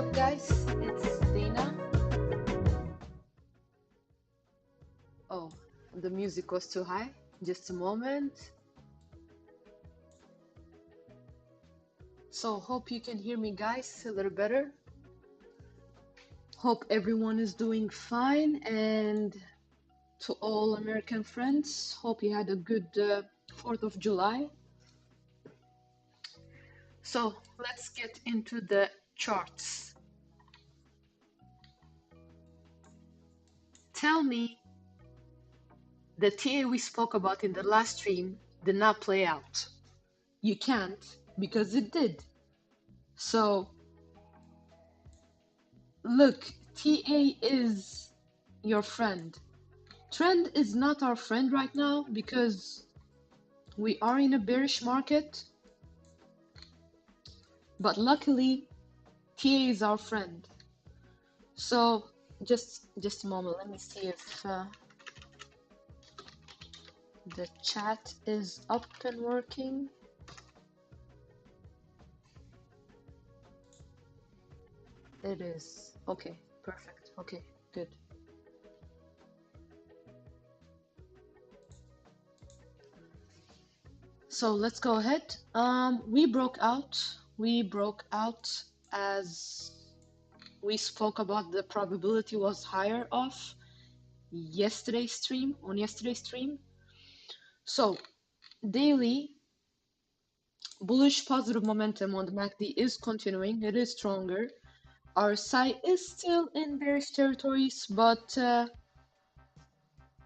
up, guys? It's Dana. Oh, the music was too high. Just a moment. So, hope you can hear me, guys, a little better. Hope everyone is doing fine. And to all American friends, hope you had a good 4th of July. So, let's get into the charts. Tell me the TA we spoke about in the last stream did not play out. You can't, because it did. So, look, TA is your friend. Trend is not our friend right now because we are in a bearish market. But luckily, TA is our friend. So, just a moment. Let me see if the chat is up and working. It is. Okay, perfect. Okay, good. So let's go ahead. We broke out as we spoke about. The probability was higher of yesterday's stream, on yesterday's stream. So daily bullish positive momentum on the MACD is continuing. It is stronger. Our SI is still in bearish territories, but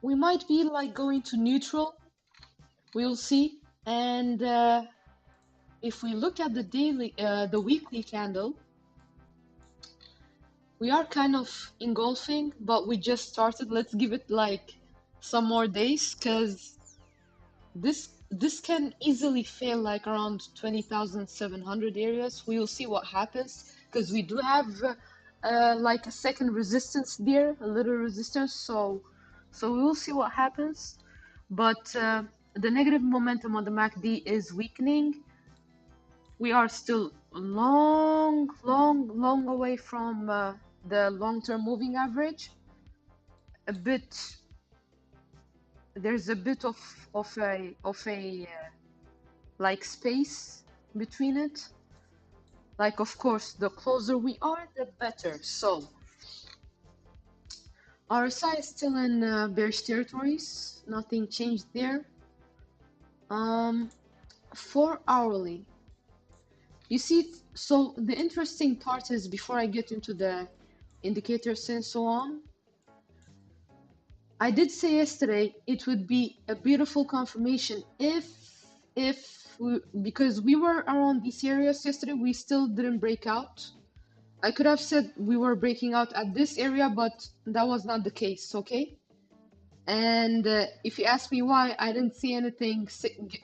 we might be like going to neutral. We'll see. And if we look at the daily, the weekly candle, we are kind of engulfing, but we just started. Let's give it like some more days, because this can easily fail like around 20,700 areas. We will see what happens, because we do have like a second resistance there, a little resistance. So we will see what happens. But the negative momentum on the MACD is weakening. We are still long away from the long-term moving average. There's a bit of a like space between it. Like, of course, the closer we are, the better. So RSI is still in bearish territories. Nothing changed there. 4 hourly. You see, so the interesting part is, before I get into the indicators and so on, I did say yesterday it would be a beautiful confirmation because we were around these areas yesterday, we still didn't break out. I could have said we were breaking out at this area, but that was not the case, okay? And if you ask me why, I didn't see anything,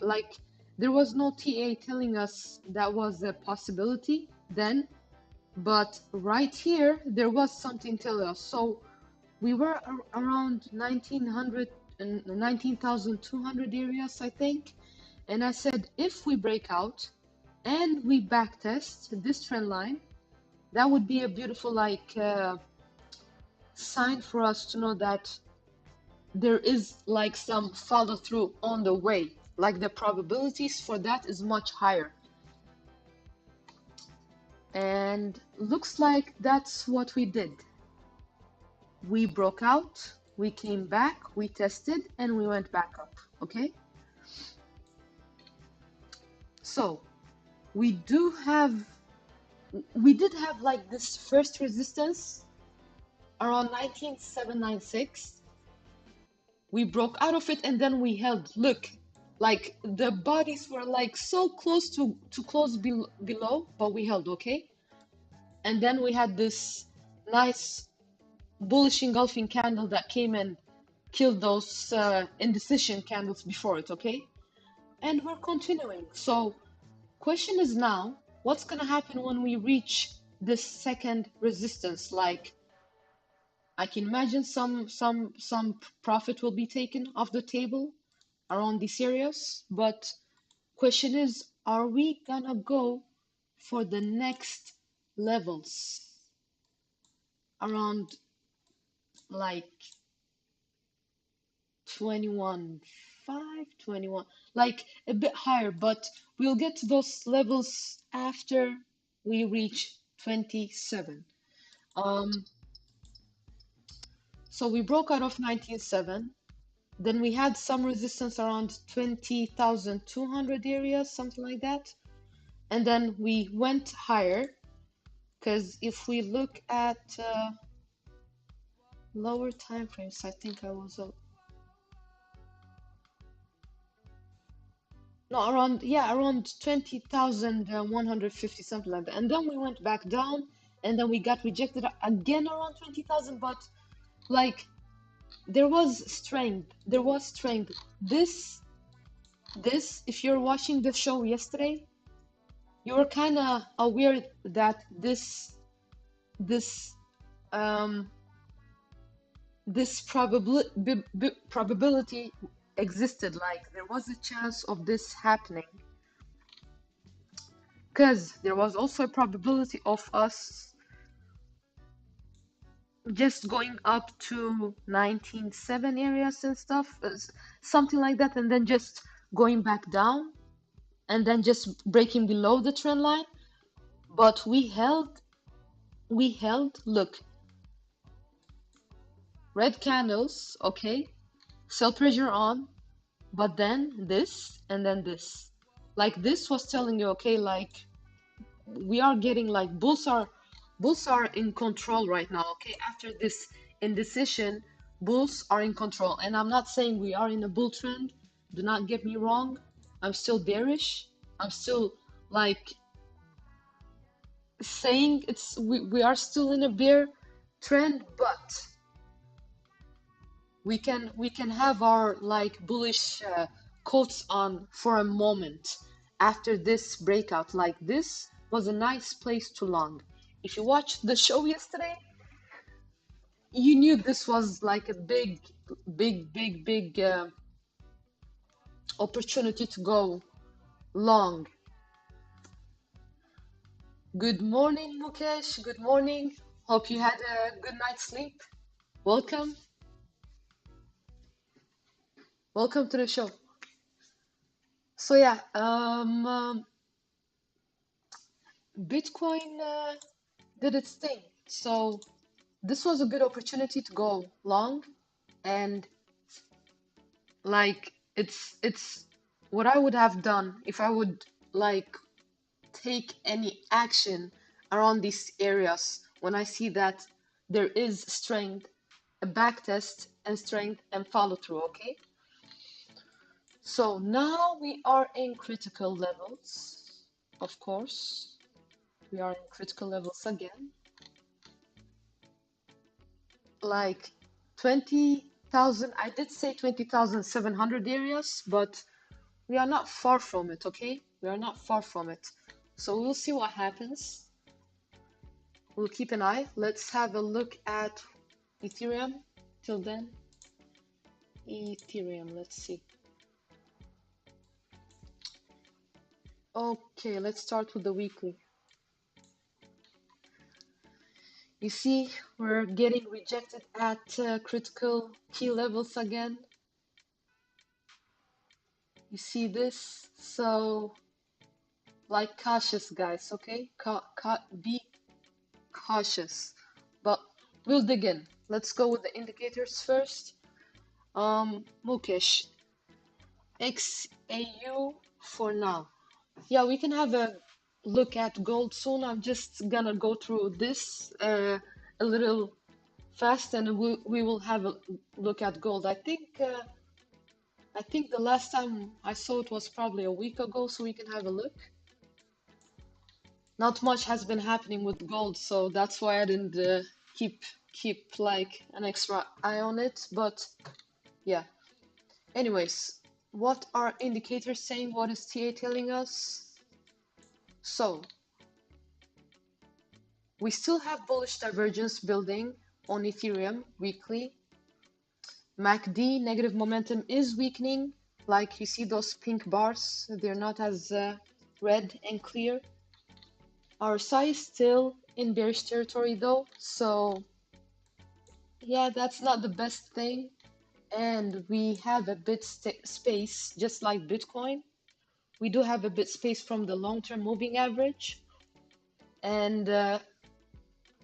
like there was no TA telling us that was a possibility then, but right here there was something telling us. So we were around 1900 and 19,200 areas, I think, and I said if we break out and we backtest this trend line, that would be a beautiful like sign for us to know that there is like some follow through on the way, like the probabilities for that is much higher. And looks like that's what we did. We broke out, we came back, we tested, and we went back up. Okay, so we did have like this first resistance around 19,796. We broke out of it and then we held. Look, like the bodies were like so close to close below, but we held. Okay, and then we had this nice bullish engulfing candle that came and killed those indecision candles before it. Okay, and we're continuing. So question is now, what's gonna happen when we reach this second resistance? Like, I can imagine some profit will be taken off the table around these areas, but question is, are we gonna go for the next levels? around like 21.5, 21, like a bit higher, but we'll get to those levels after we reach 27. Um, so we broke out of 19.7. Then we had some resistance around 20,200 areas, something like that. And then we went higher because if we look at lower time frames, I think I was no, around, yeah, around 20,150, something like that. And then we went back down, and then we got rejected again around 20,000. But like there was strength, there was strength. This, if you're watching the show yesterday, you were kind of aware that this um this probability existed. Like there was a chance of this happening. Because there was also a probability of us just going up to 19.7 areas and stuff, something like that, and then just going back down and then just breaking below the trend line. But look, red candles, okay, sell pressure on, but then this and then this. Like this was telling you, okay, like we are getting like bulls are in control right now, okay? After this indecision, bulls are in control. And I'm not saying we are in a bull trend, do not get me wrong. I'm still bearish. I'm still like saying we are still in a bear trend, but we can have our like bullish coats on for a moment after this breakout. Like this was a nice place to long. If you watched the show yesterday, you knew this was like a big opportunity to go long. Good morning, Mukesh. Good morning. Hope you had a good night's sleep. Welcome. Welcome to the show. So yeah, Bitcoin did its thing. So this was a good opportunity to go long, and like it's what I would have done if I would like take any action around these areas when I see that there is strength, a back test and strength and follow through, okay? So now we are in critical levels, of course. We are in critical levels again. Like 20,000, I did say 20,700 areas, but we are not far from it, okay? We are not far from it. So we'll see what happens. We'll keep an eye. Let's have a look at Ethereum till then. Ethereum, let's see. Okay, let's start with the weekly. You see, we're getting rejected at critical key levels again. You see this? So, like, cautious, guys, okay? Be cautious. But we'll dig in. Let's go with the indicators first. Mukesh, XAU for now. Yeah, we can have a look at gold soon. I'm just gonna go through this a little fast, and we will have a look at gold. I think the last time I saw it was probably a week ago, so we can have a look. Not much has been happening with gold, so that's why I didn't keep like an extra eye on it. But yeah. Anyways, what are indicators saying? What is TA telling us? So we still have bullish divergence building on Ethereum weekly. MACD negative momentum is weakening. Like you see those pink bars, they're not as red and clear. Our RSI is still in bearish territory though, so Yeah, that's not the best thing. And we have a bit st space, just like Bitcoin. We do have a bit space from the long-term moving average. And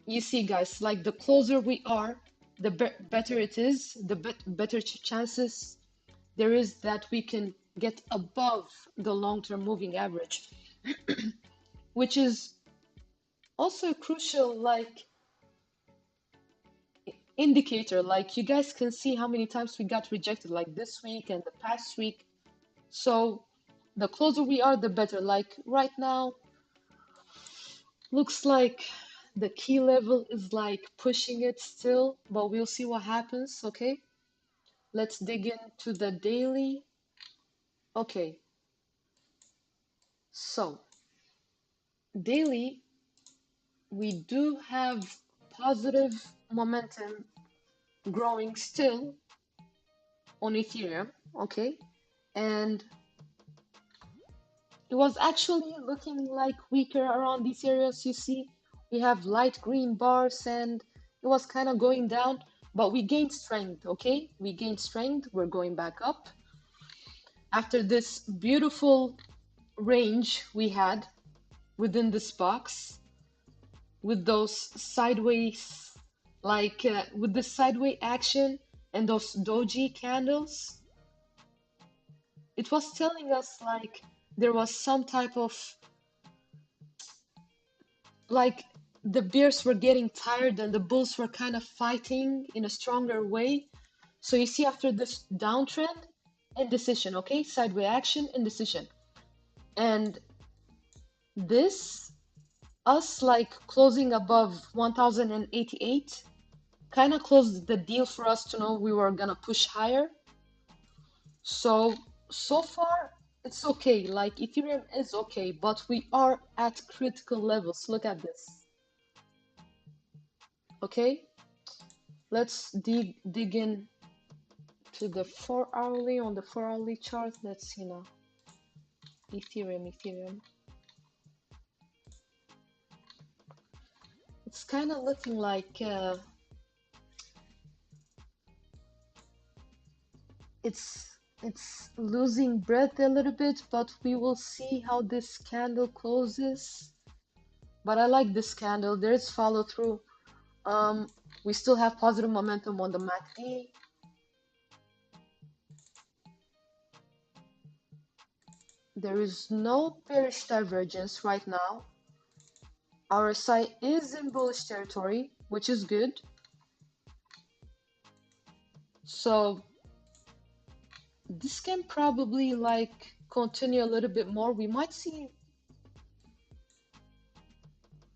you see, guys, like the closer we are, the better it is, the better chances there is that we can get above the long-term moving average, which is also a crucial like indicator. Like you guys can see how many times we got rejected, like this week and the past week. So the closer we are, the better. Like right now, looks like the key level is like pushing it still, but we'll see what happens. Okay, let's dig into the daily. Okay, so daily, we do have positive momentum growing still on Ethereum. Okay, and it was actually looking like weaker around these areas. You see, we have light green bars and it was kind of going down, but we gained strength. Okay, we gained strength. We're going back up after this beautiful range we had within this box with those sideways, like with the sideways action and those doji candles. It was telling us like there was some type of like the bears were getting tired and the bulls were kind of fighting in a stronger way. So you see after this downtrend, indecision, okay? Sideways action, indecision. And this, us like closing above 1088, kind of closed the deal for us to know we were gonna push higher. So far, it's okay. Like Ethereum is okay, but we are at critical levels. Look at this. Okay, let's dig in to the 4 hourly. On the 4 hourly chart. Let's see now. Ethereum. It's kind of looking like it's losing breath a little bit, but we will see how this candle closes. But I like this candle. There's follow through. Um, we still have positive momentum on the MACD. There is no bearish divergence right now. Our RSI is in bullish territory, which is good. So this can probably like continue a little bit more. We might see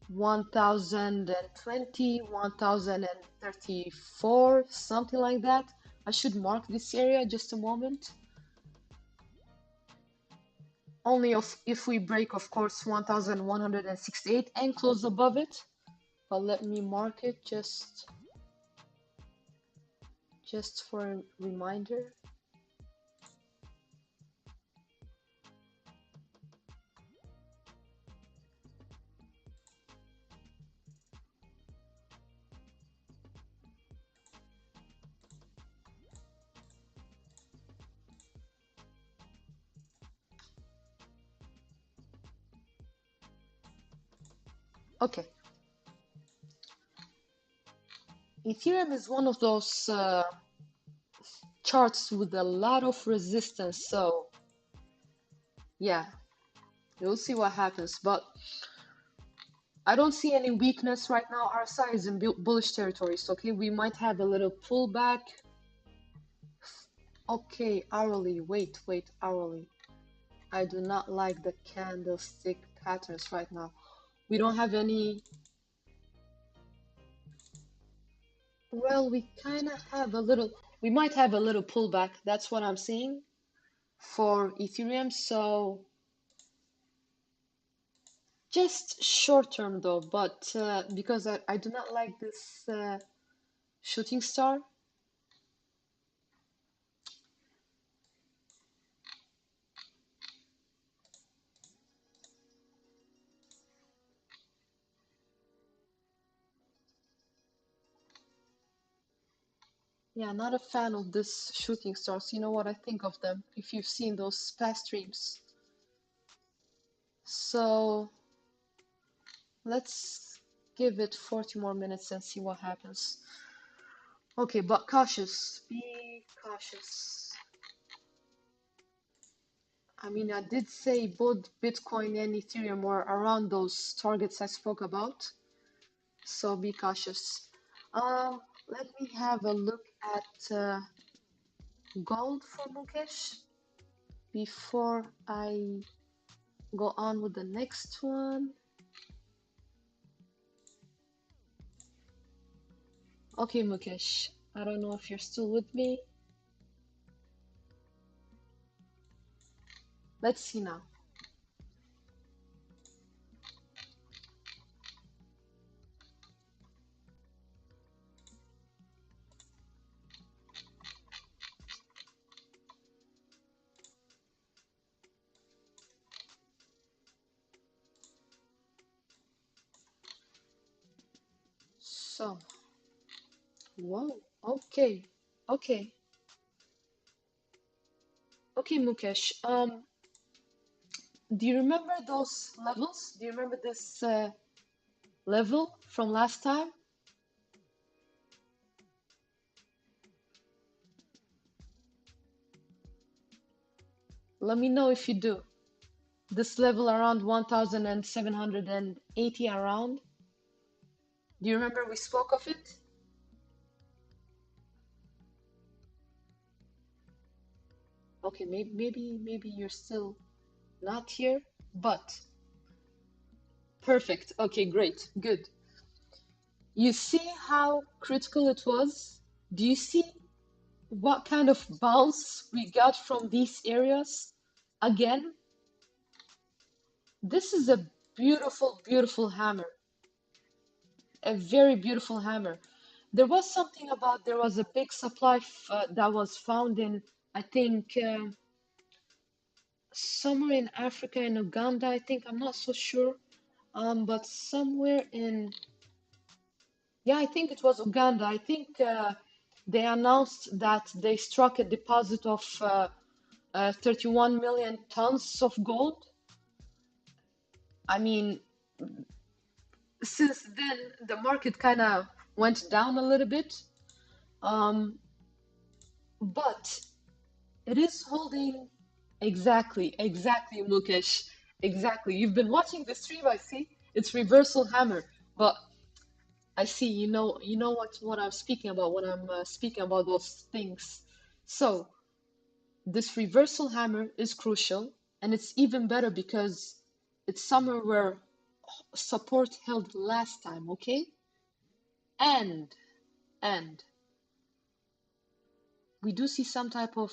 1020, 1034, something like that. I should mark this area just a moment. Only if we break, of course, 1168 and close above it. But let me mark it just for a reminder. Okay. Ethereum is one of those charts with a lot of resistance, so yeah, we'll see what happens. But I don't see any weakness right now. Our side is in bullish territories. Okay, we might have a little pullback. Okay, hourly. Wait, hourly. I do not like the candlestick patterns right now. We don't have any. Well, we kind of have a little. We might have a little pullback. That's what I'm seeing for Ethereum. So just short term though, but because I do not like this shooting star. Yeah, not a fan of this shooting stars. You know what I think of them, if you've seen those past streams. So let's give it 40 more minutes and see what happens. Okay, but cautious. Be cautious. I mean, I did say both Bitcoin and Ethereum were around those targets I spoke about, so be cautious. Let me have a look at gold for Mukesh before I go on with the next one. Okay, Mukesh, I don't know if you're still with me. Let's see now. So, whoa, okay, okay, okay, Mukesh. Do you remember those levels? Do you remember this level from last time? Let me know if you do. This level around 1780 around. Do you remember we spoke of it? Okay, maybe you're still not here, but perfect. Okay, great, good. You see how critical it was? Do you see what kind of bounce we got from these areas? Again, this is a beautiful, beautiful hammer. A very beautiful hammer. There was something about there was a big supply that was found in, I think, somewhere in Africa, in Uganda, I think. I'm not so sure. But somewhere in, yeah, I think it was Uganda. I think they announced that they struck a deposit of 31 million tons of gold. I mean, since then, the market kind of went down a little bit. Um, but it is holding exactly, Mukesh. Exactly. You've been watching the stream, I see. It's reversal hammer. But I see you know what I'm speaking about when I'm speaking about those things. So this reversal hammer is crucial, and it's even better because it's somewhere where support held last time, okay? And and we do see some type of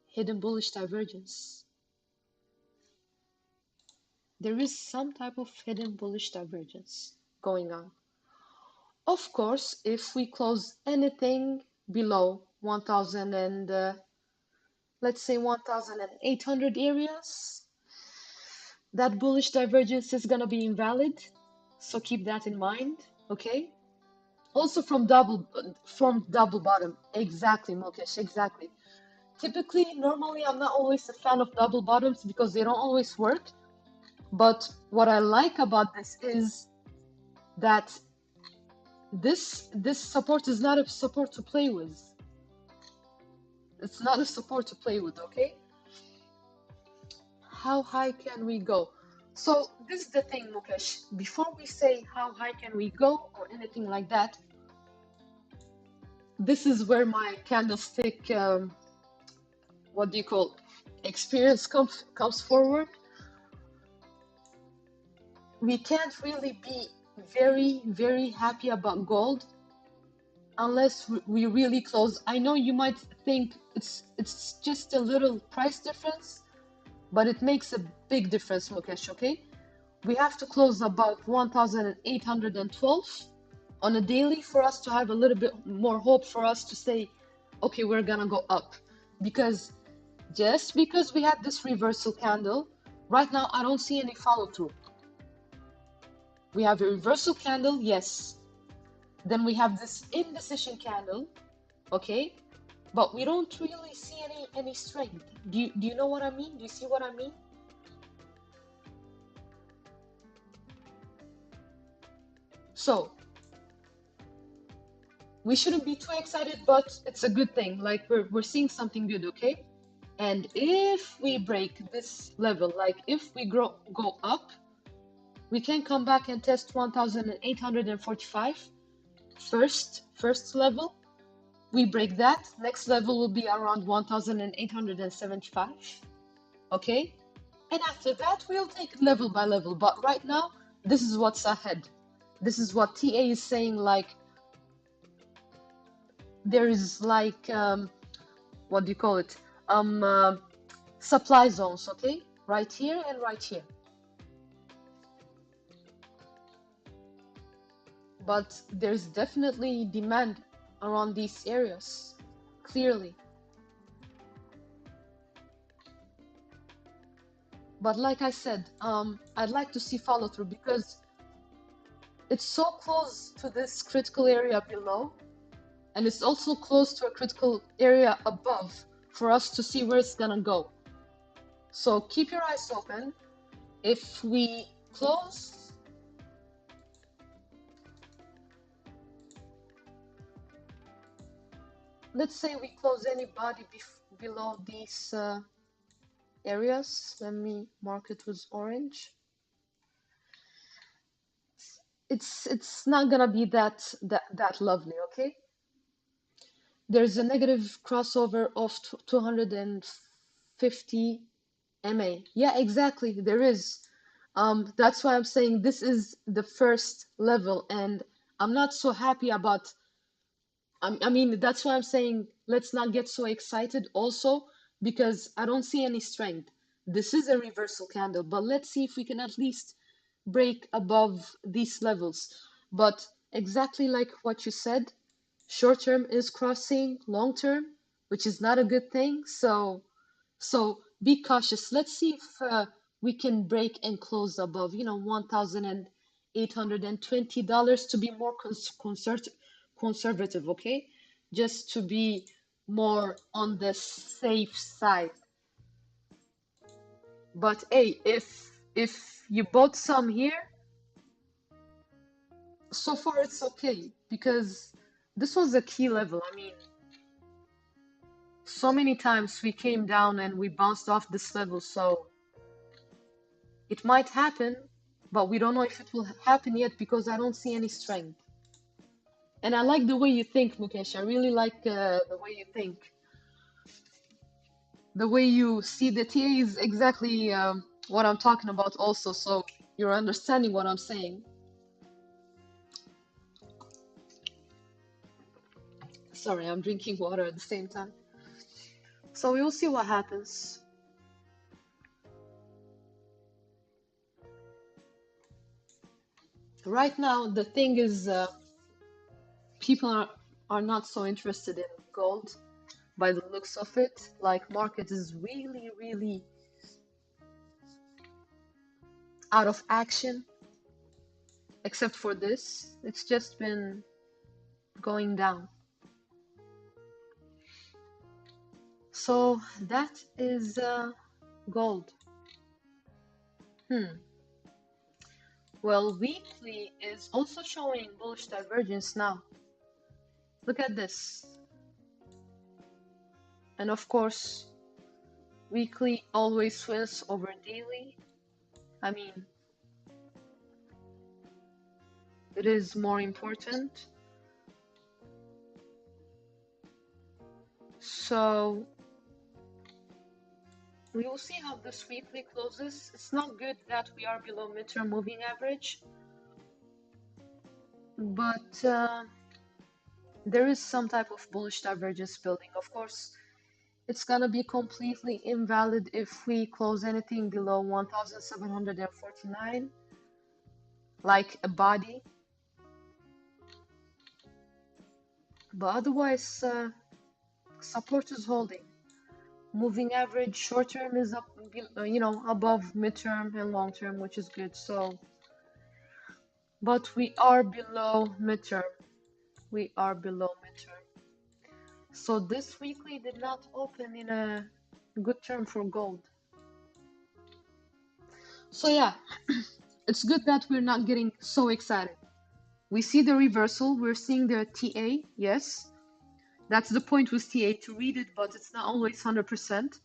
hidden bullish divergence. There is some type of hidden bullish divergence going on. Of course, if we close anything below 1000 and let's say 1800 areas, that bullish divergence is going to be invalid. So keep that in mind, okay? Also from double bottom. Exactly, Mukesh, exactly. Typically, normally I'm not always a fan of double bottoms because they don't always work. But what I like about this is that this support is not a support to play with. It's not a support to play with, okay? How high can we go? So this is the thing, Mukesh. Before we say how high can we go or anything like that, this is where my candlestick, what do you call, experience comes forward. We can't really be very, very happy about gold unless we really close. I know you might think it's just a little price difference, but it makes a big difference, Mukesh, okay? We have to close above 1812 on a daily for us to have a little bit more hope for us to say, okay, we're gonna go up. Because just because we had this reversal candle, right now I don't see any follow through. We have a reversal candle, yes. Then we have this indecision candle. okay? But we don't really see any strength. Do you know what I mean? Do you see what I mean? So we shouldn't be too excited, but it's a good thing. Like we're seeing something good, okay? And if we break this level, like if we go up, we can come back and test 1,845 first level. We break that. Next level will be around 1,875. Okay? And after that, we'll take it level by level. But right now, this is what's ahead. This is what TA is saying, like there is like what do you call it? Supply zones, okay? Right here and right here. But there's definitely demand around these areas, clearly. But like I said, I'd like to see follow through because it's so close to this critical area below, and it's also close to a critical area above for us to see where it's gonna go. So keep your eyes open. If we close, let's say we close anybody below these areas. Let me mark it with orange. It's not gonna be that lovely, okay? There's a negative crossover of 250 MA. Yeah, exactly. There is. That's why I'm saying this is the first level, and I'm not so happy about. I mean, that's why I'm saying let's not get so excited also because I don't see any strength. This is a reversal candle, but let's see if we can at least break above these levels. But exactly like what you said, short term is crossing long term, which is not a good thing. So be cautious. Let's see if we can break and close above, $1,820 to be more conservative, okay? Just to be more on the safe side. But hey, if you bought some here, so far it's okay because this was a key level. I mean, so many times we came down and we bounced off this level, so it might happen, but we don't know if it will happen yet because I don't see any strength. And I like the way you think, Mukesh. I really like the way you think. The way you see the TA is exactly what I'm talking about also, so you're understanding what I'm saying. Sorry, I'm drinking water at the same time. So we will see what happens. Right now, the thing is, people are not so interested in gold by the looks of it. Like, market is really, really out of action, except for this. It's just been going down. So that is gold. Well, weekly is also showing bullish divergence now. Look at this. And of course, weekly always wins over daily. I mean, it is more important. So we will see how this weekly closes. It's not good that we are below midterm moving average, but there is some type of bullish divergence building. Of course, it's gonna be completely invalid if we close anything below 1,749, like a body. But otherwise, support is holding. Moving average short term is up, above midterm and long term, which is good. So, but we are below midterm. We are below midterm. So this weekly did not open in a good term for gold. So yeah, it's good that we're not getting so excited. We see the reversal, we're seeing the TA, yes. That's the point with TA, to read it, but it's not always 100%.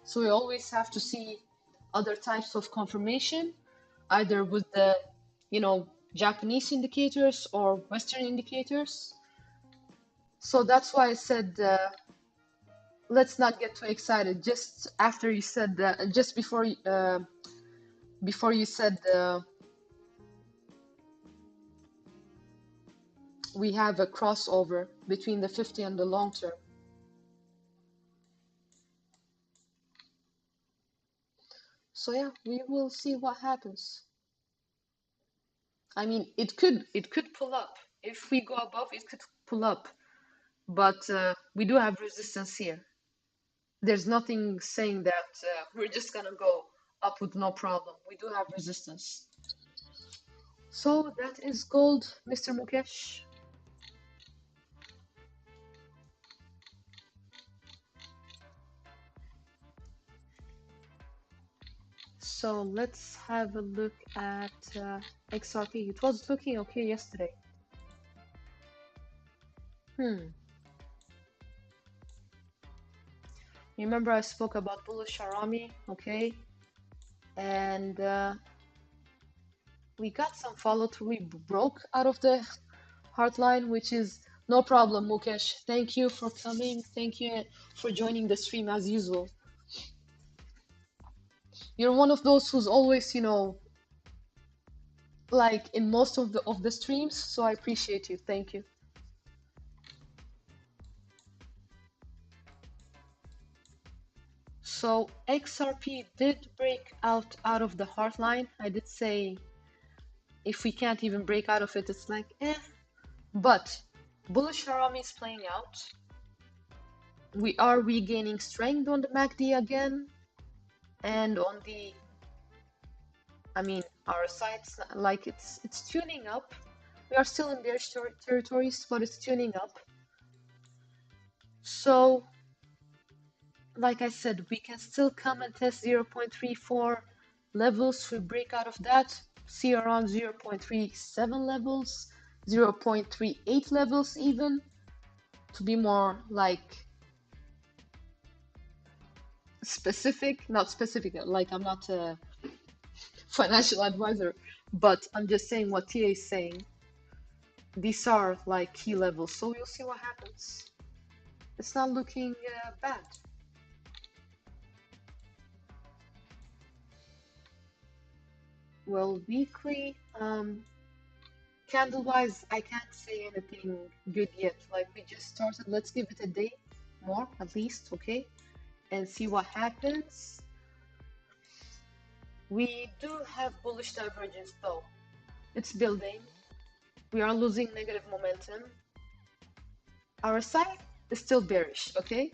So we always have to see other types of confirmation, either with the, Japanese indicators or Western indicators. So that's why I said, let's not get too excited. Just after you said that, just before you said we have a crossover between the 50 and the long term. So yeah, we will see what happens. I mean, it could pull up. If we go above, it could pull up. But we do have resistance here. There's nothing saying that we're just gonna go up with no problem. We do have resistance. So that is gold, Mr. Mukesh. So let's have a look at XRP. It was looking okay yesterday. Hmm. Remember I spoke about bullish Arami, okay? And we got some follow through. We broke out of the hard line, which is no problem, Mukesh. Thank you for coming. Thank you for joining the stream as usual. You're one of those who's always, like in most of the streams, so I appreciate you. Thank you. So XRP did break out of the hard line. I did say if we can't even break out of it, it's like eh. But bullish Harami is playing out. We are regaining strength on the MACD again, and on the, our sites, like it's tuning up. We are still in bearish territories, but it's tuning up. So, like I said, we can still come and test 0.34 levels. We break out of that, see around 0.37 levels, 0.38 levels even, to be more like specific, not specific, like I'm not a financial advisor, but I'm just saying what TA is saying. These are like key levels, so we'll see what happens. It's not looking bad. Well, weekly, candle-wise, I can't say anything good yet. Like we just started, let's give it a day more at least, okay? And see what happens. We do have bullish divergence though. It's building. We are losing negative momentum. Our side is still bearish, okay?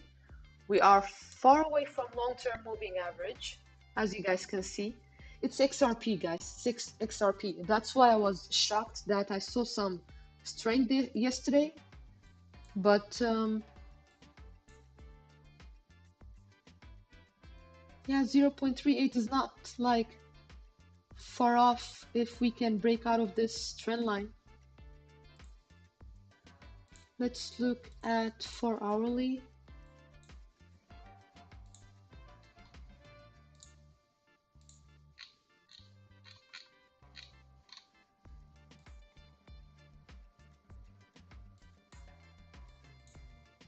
We are far away from long-term moving average, as you guys can see. It's XRP, guys. 6 XRP. That's why I was shocked that I saw some strength yesterday. But yeah, 0.38 is not like far off if we can break out of this trend line. Let's look at 4 hourly.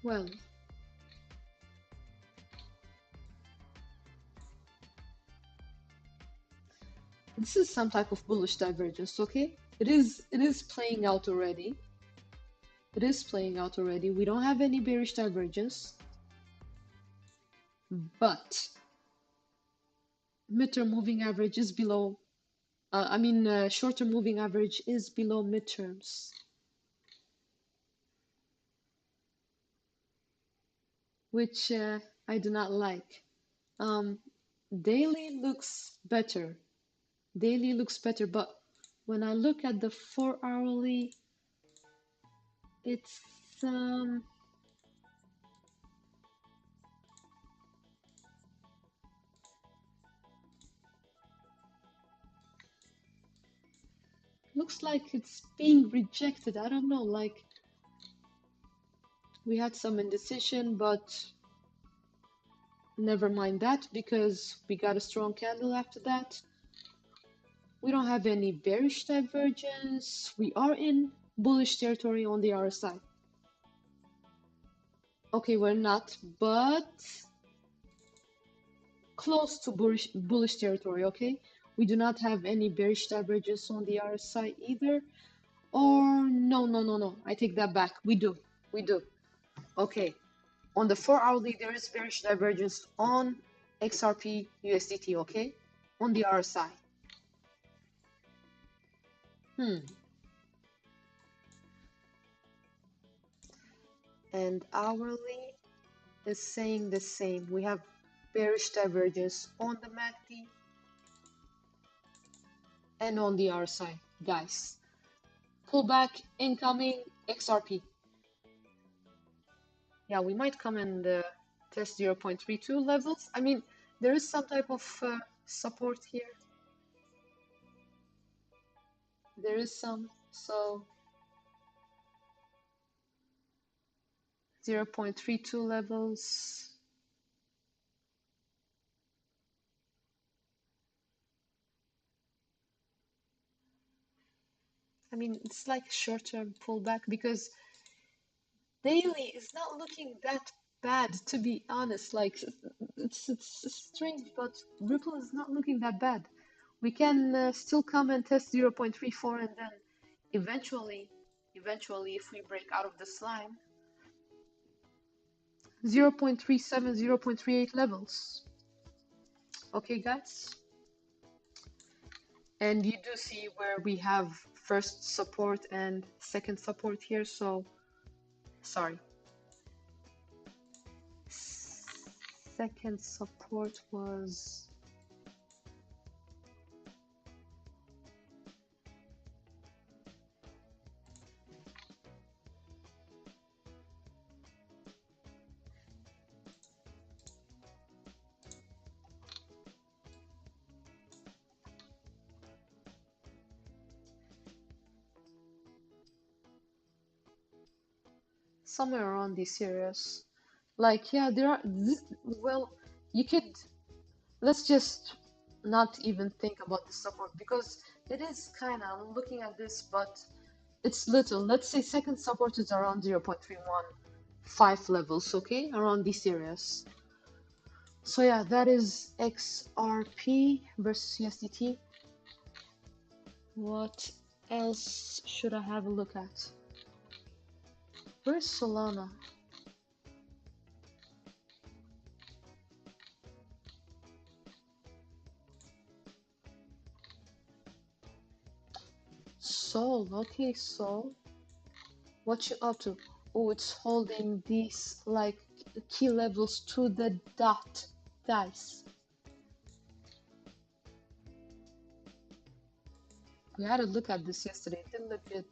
Well, this is some type of bullish divergence, okay? It is playing out already. It is playing out already. We don't have any bearish divergence, but midterm moving average is below, short-term moving average is below midterms. Which I do not like. Daily looks better. Daily looks better, but when I look at the 4 hourly, it's Looks like it's being rejected. I don't know, like we had some indecision, but never mind that because we got a strong candle after that. We don't have any bearish divergence. We are in bullish territory on the RSI. Okay, we're not, but close to bullish territory, okay? We do not have any bearish divergence on the RSI either. Or no, no, no, no. I take that back. We do. We do. Okay. On the 4 hourly, there is bearish divergence on XRP USDT, okay? On the RSI. And hourly is saying the same. We have bearish divergence on the MACD and on the RSI. Guys, pullback incoming XRP. Yeah, we might come and test 0.32 levels. I mean, there is some type of support here. There is some, so 0.32 levels. I mean, it's like short-term pullback because daily is not looking that bad, to be honest. Like, it's strange, but Ripple is not looking that bad. We can still come and test 0.34 and then eventually, if we break out of this line, 0.37, 0.38 levels. Okay, guys? And you do see where we have first support and second support here, so sorry. Second support was somewhere around these areas. Like, yeah, there are, well, you could, let's just not even think about the support because it is kind of looking at this, but it's little. Let's say second support is around 0.315 levels, okay, around these areas. So yeah, that is XRP versus USDT. What else should I have a look at? Where's Solana? Sol, okay, Sol. What you up to? Oh, it's holding these like key levels to the dot, guys. We had a look at this yesterday. It didn't look good.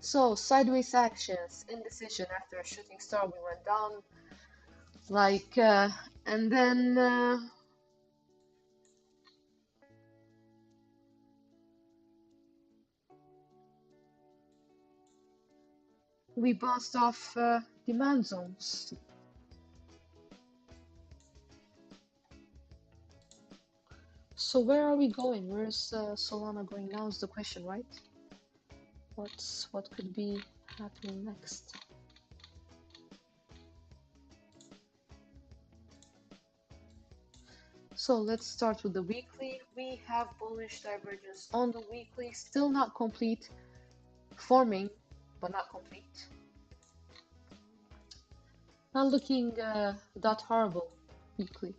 So sideways actions, indecision after a shooting star. We went down like, and then we bounced off demand zones. So where are we going? Where's Solana going now is the question, right? What could be happening next? So let's start with the weekly. We have bullish divergence on the weekly, still not complete, forming, but not complete. Not looking that horrible weekly.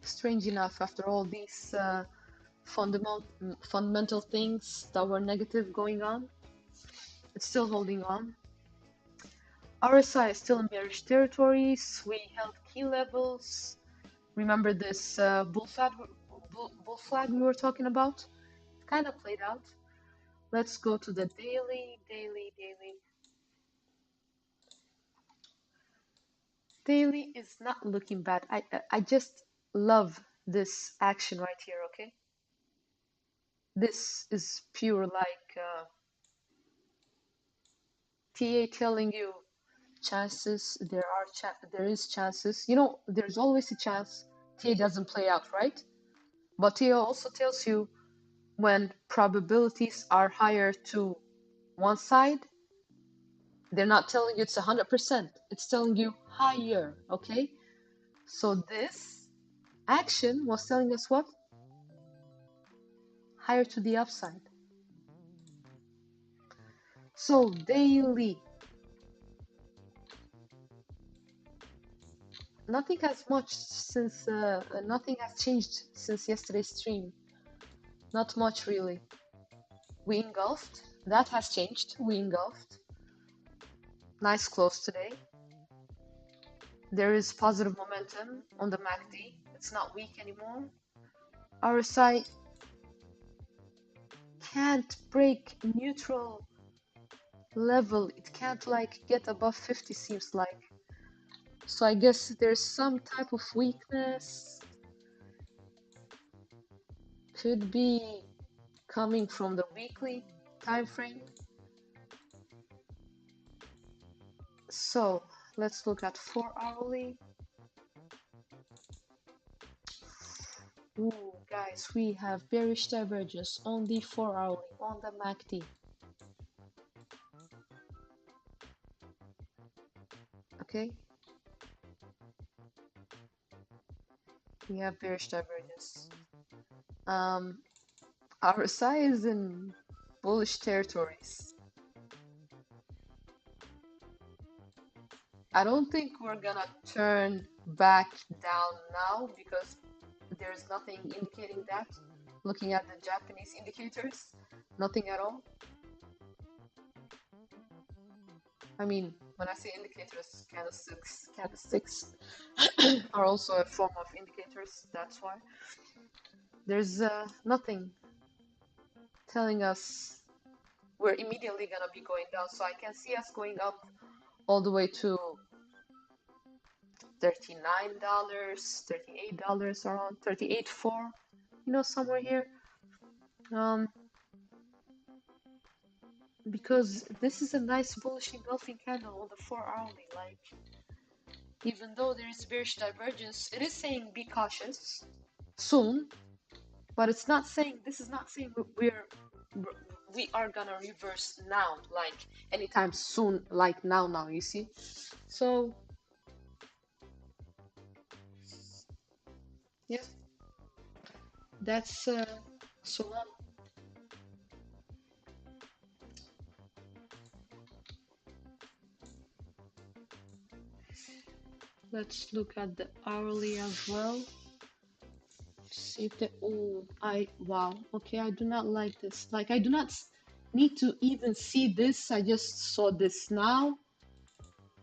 Strange enough, after all these fundamental things that were negative going on, it's still holding on. RSI is still in bearish territories. We held key levels. Remember this bull flag we were talking about? It kind of played out. Let's go to the daily. Daily is not looking bad. I just love this action right here, okay? This is pure like TA telling you chances. There is chances. You know, there's always a chance TA doesn't play out, right? But TA also tells you when probabilities are higher to one side, they're not telling you it's 100%. It's telling you higher, okay? So this action was telling us what? Higher to the upside. So daily, nothing has nothing has changed since yesterday's stream. Not much really. We engulfed. That has changed. We engulfed. Nice close today. There is positive momentum on the MACD. It's not weak anymore. RSI can't break neutral level. It can't like get above 50 seems like. So I guess there's some type of weakness. Could be coming from the weekly time frame. So let's look at 4-hourly. Ooh, guys, we have bearish divergence on the 4-hourly, on the MACD. Okay, we have bearish divergence. RSI is in bullish territories. I don't think we're gonna turn back down now because there's nothing indicating that. Looking at the Japanese indicators, nothing at all. I mean, when I say indicators, candlesticks are also a form of indicators. That's why there's nothing telling us we're immediately gonna be going down. So I can see us going up all the way to $39, $38 around 38.4, you know, somewhere here. Because this is a nice bullish engulfing candle on the 4-hourly. Like, even though there is bearish divergence, it is saying be cautious soon, but it's not saying, this is not saying we are gonna reverse now, like anytime soon, like now, you see. So yeah, that's so on. Let's look at the hourly as well. See if the, oh, wow, okay, I do not like this. Like, I do not need to even see this. I just saw this now.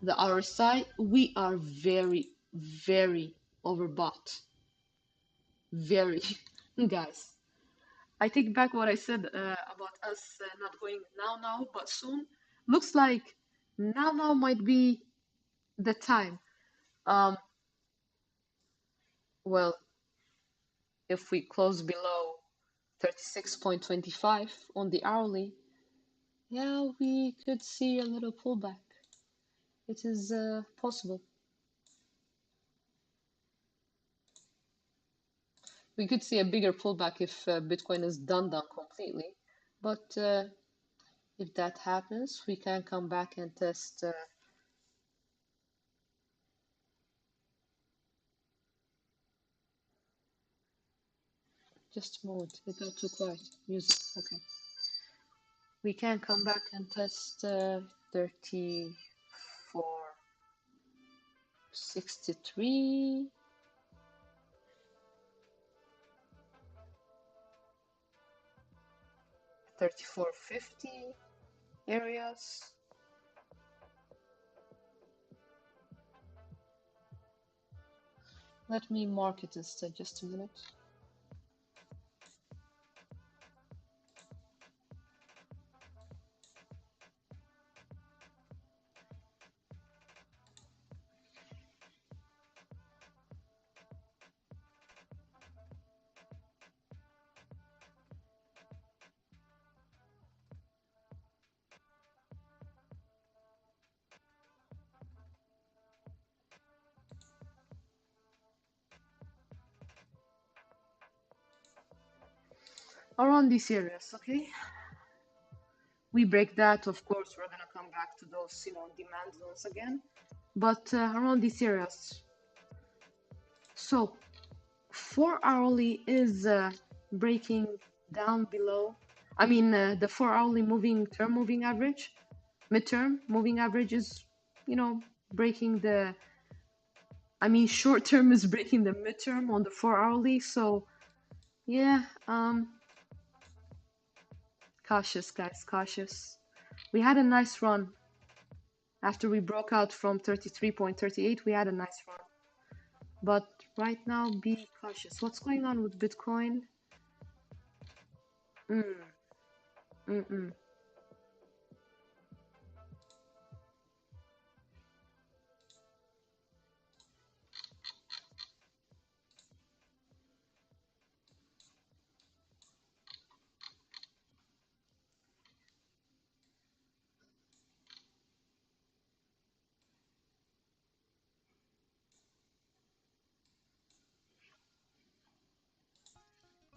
The RSI, we are very, very overbought. Very, guys. I take back what I said about us not going now, but soon. Looks like now might be the time. Well, if we close below 36.25 on the hourly, yeah, we could see a little pullback. It is possible. We could see a bigger pullback if Bitcoin is done completely. But if that happens, we can come back and test. Just a moment, it got too quiet. Music, okay. We can come back and test 34.63. 34.50 areas. Let me mark it instead, just a minute. around these areas, okay? We break that, of course, we're gonna come back to those, demand zones again. But around these areas. So 4 hourly is breaking down below. I mean, the 4 hourly moving average, midterm moving average is, breaking the. I mean, short term is breaking the midterm on the 4 hourly. So yeah, cautious, guys, cautious. We had a nice run after we broke out from 33.38. We had a nice run, but right now, be cautious. What's going on with Bitcoin? Mm, mm-mm.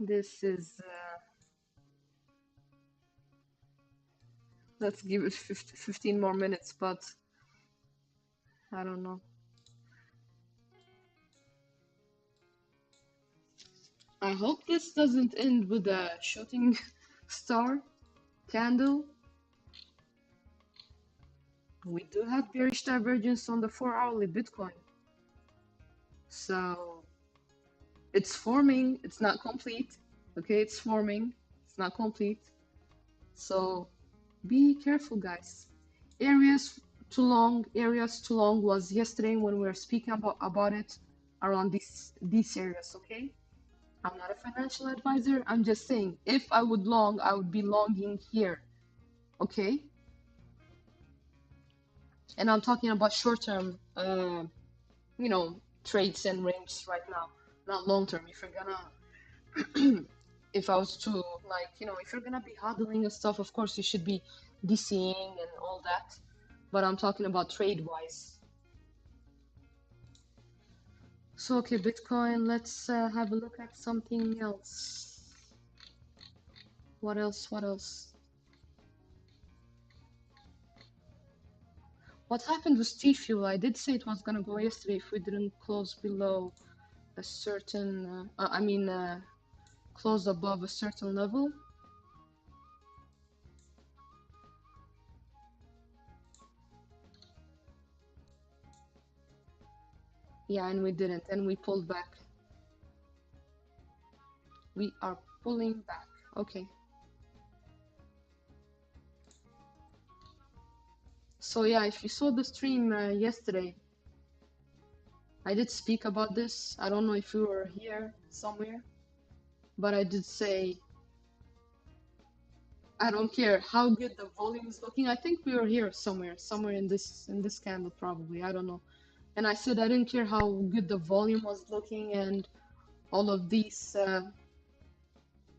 This is, let's give it 15 more minutes, but I don't know. I hope this doesn't end with a shooting star candle. We do have bearish divergence on the 4 hourly Bitcoin. So it's forming, it's not complete. Okay, it's forming, it's not complete. So be careful, guys. Areas too long was yesterday when we were speaking about it around these areas, okay? I'm not a financial advisor. I'm just saying if I would long, I would be longing here, okay? And I'm talking about short-term, trades and ranges right now, not long-term. If you're gonna, if I was to if you're gonna be hodling and stuff, of course you should be DCing and all that. But I'm talking about trade-wise. So okay, Bitcoin. Let's have a look at something else. What else? What else? What happened with T-Fuel? I did say it was gonna go yesterday if we didn't close below a certain, close above a certain level. Yeah, and we didn't, and we pulled back. We are pulling back. Okay. So yeah, if you saw the stream yesterday, I did speak about this. I don't know if you were here somewhere, but I did say I don't care how good the volume is looking. I think we were here somewhere in this candle probably. I don't know. And I said I didn't care how good the volume was looking and all of these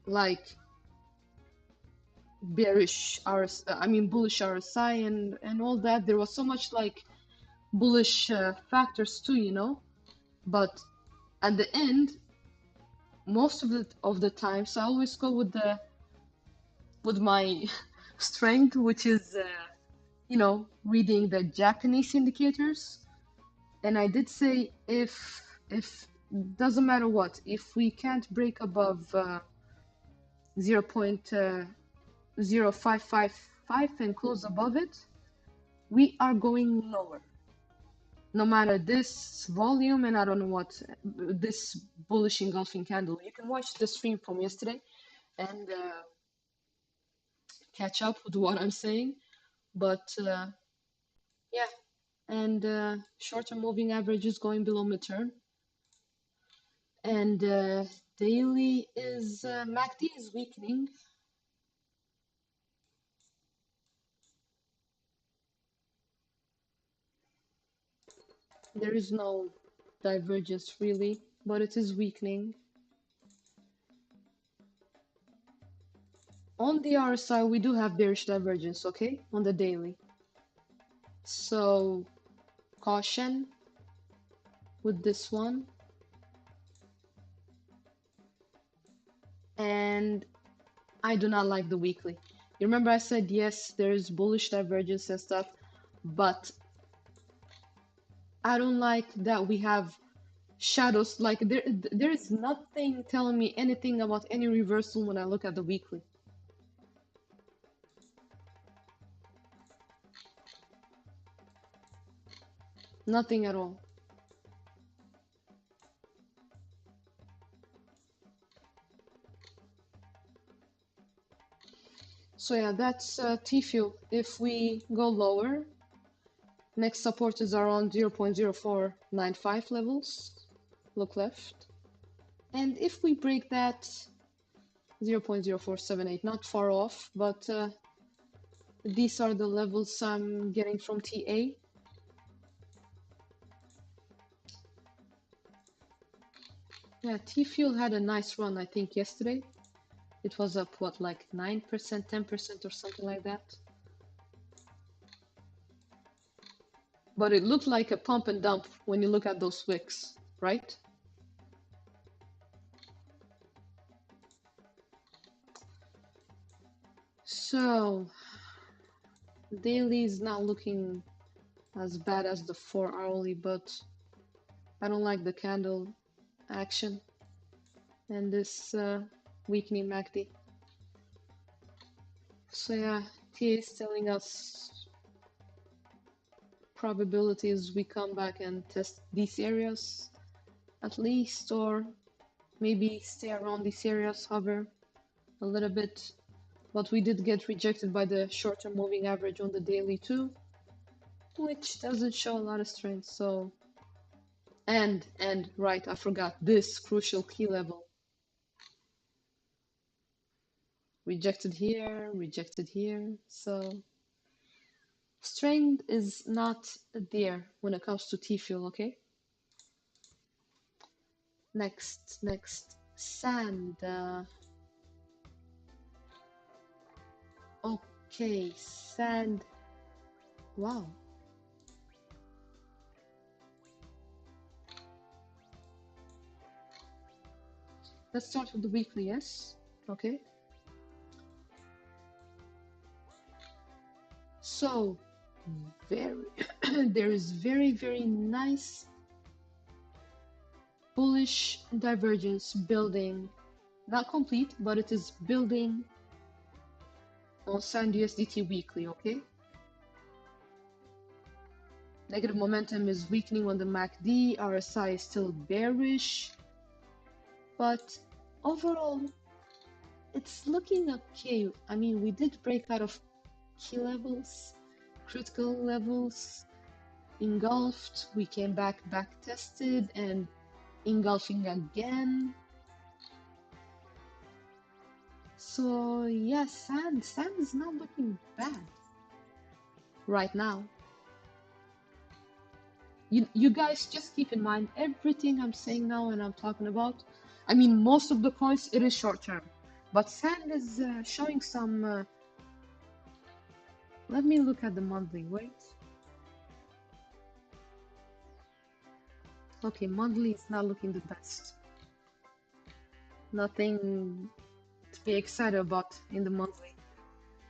like bearish bullish RSI and all that. There was so much like bullish factors too, But at the end, most of the times, I always go with my strength, which is reading the Japanese indicators. And I did say if doesn't matter what, if we can't break above 0.0555 and close above it, we are going lower. No matter this volume and I don't know what, this bullish engulfing candle. You can watch the stream from yesterday and catch up with what I'm saying. But yeah, and short-term moving average is going below midterm. And daily is MACD is weakening. There is no divergence really, but it is weakening. On the RSI, we do have bearish divergence, okay, on the daily. So caution with this one. And I do not like the weekly. You remember I said yes, there's bullish divergence and stuff, but I don't like that we have shadows. Like there is nothing telling me anything about any reversal when I look at the weekly. Nothing at all. So yeah, that's T-fuel. If we go lower, next support is around 0.0495 levels. Look left. And if we break that 0.0478, not far off, but these are the levels I'm getting from TA. Yeah, T-fuel had a nice run, I think, yesterday. It was up, what, like 9%, 10% or something like that. But it looked like a pump and dump when you look at those wicks, right? So, daily is not looking as bad as the 4-hourly, but I don't like the candle action and this weakening MACD. So yeah, TA is telling us probabilities we come back and test these areas at least, or maybe stay around these areas, hover a little bit. But we did get rejected by the short-term moving average on the daily too, which doesn't show a lot of strength. So and right, I forgot this crucial key level. Rejected here. So strength is not there when it comes to T-fuel, okay? Next, sand. Okay, sand. Wow. Let's start with the weekly, yes? Okay. So, there is very nice bullish divergence building. Not complete, but it is building on SAND USDT weekly, okay? Negative momentum is weakening on the MACD. RSI is still bearish, but overall, it's looking okay. I mean, we did break out of key levels, critical levels, engulfed. We came back tested and engulfing again. So yes, sand is not looking bad right now. You guys just keep in mind everything I'm saying now and I'm talking about. I mean, most of the coins, it is short term, but sand is showing some. Let me look at the monthly. Wait. Okay, monthly is not looking the best. Nothing to be excited about in the monthly.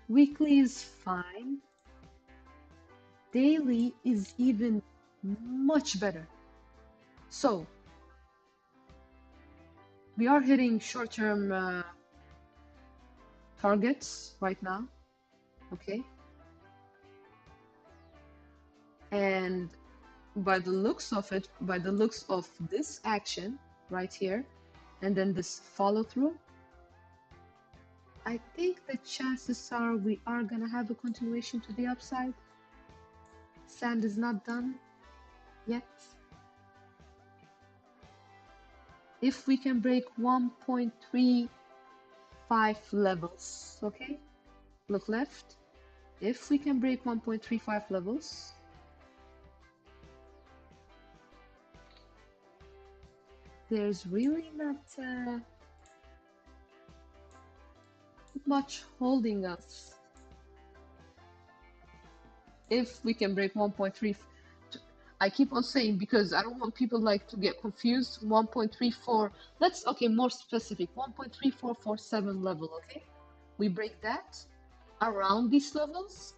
Weekly is fine. Daily is even much better. So we are hitting short-term targets right now, okay? And by the looks of it, by the looks of this action right here, and then this follow-through, I think the chances are we are gonna have a continuation to the upside. Sand is not done yet. If we can break 1.35 levels, okay? Look left. If we can break 1.35 levels, there's really not much holding us. If we can break 1.3, I keep on saying because I don't want people like to get confused. 1.34. Let's okay, more specific. 1.3447 level. Okay. We break that around these levels.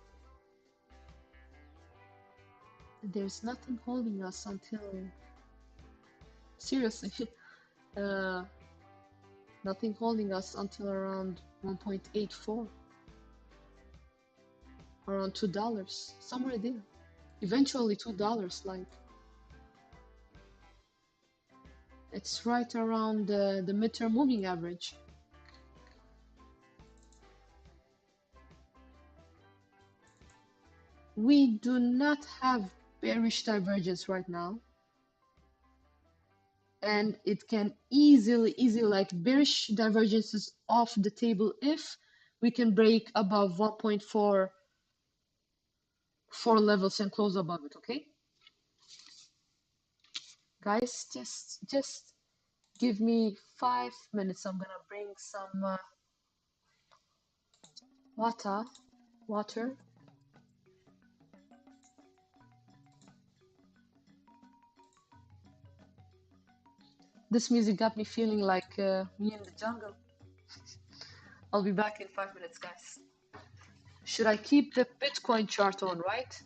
There's nothing holding us until, seriously, uh, nothing holding us until around 1.84, around $2, somewhere there. Eventually $2, like it's right around the midterm moving average. We do not have bearish divergence right now, and it can easily like bearish divergence is off the table if we can break above 1.44 levels and close above it. Okay, guys, just give me 5 minutes. I'm gonna bring some water. This music got me feeling like me in the jungle. I'll be back in 5 minutes, guys. Should I keep the Bitcoin chart on, right?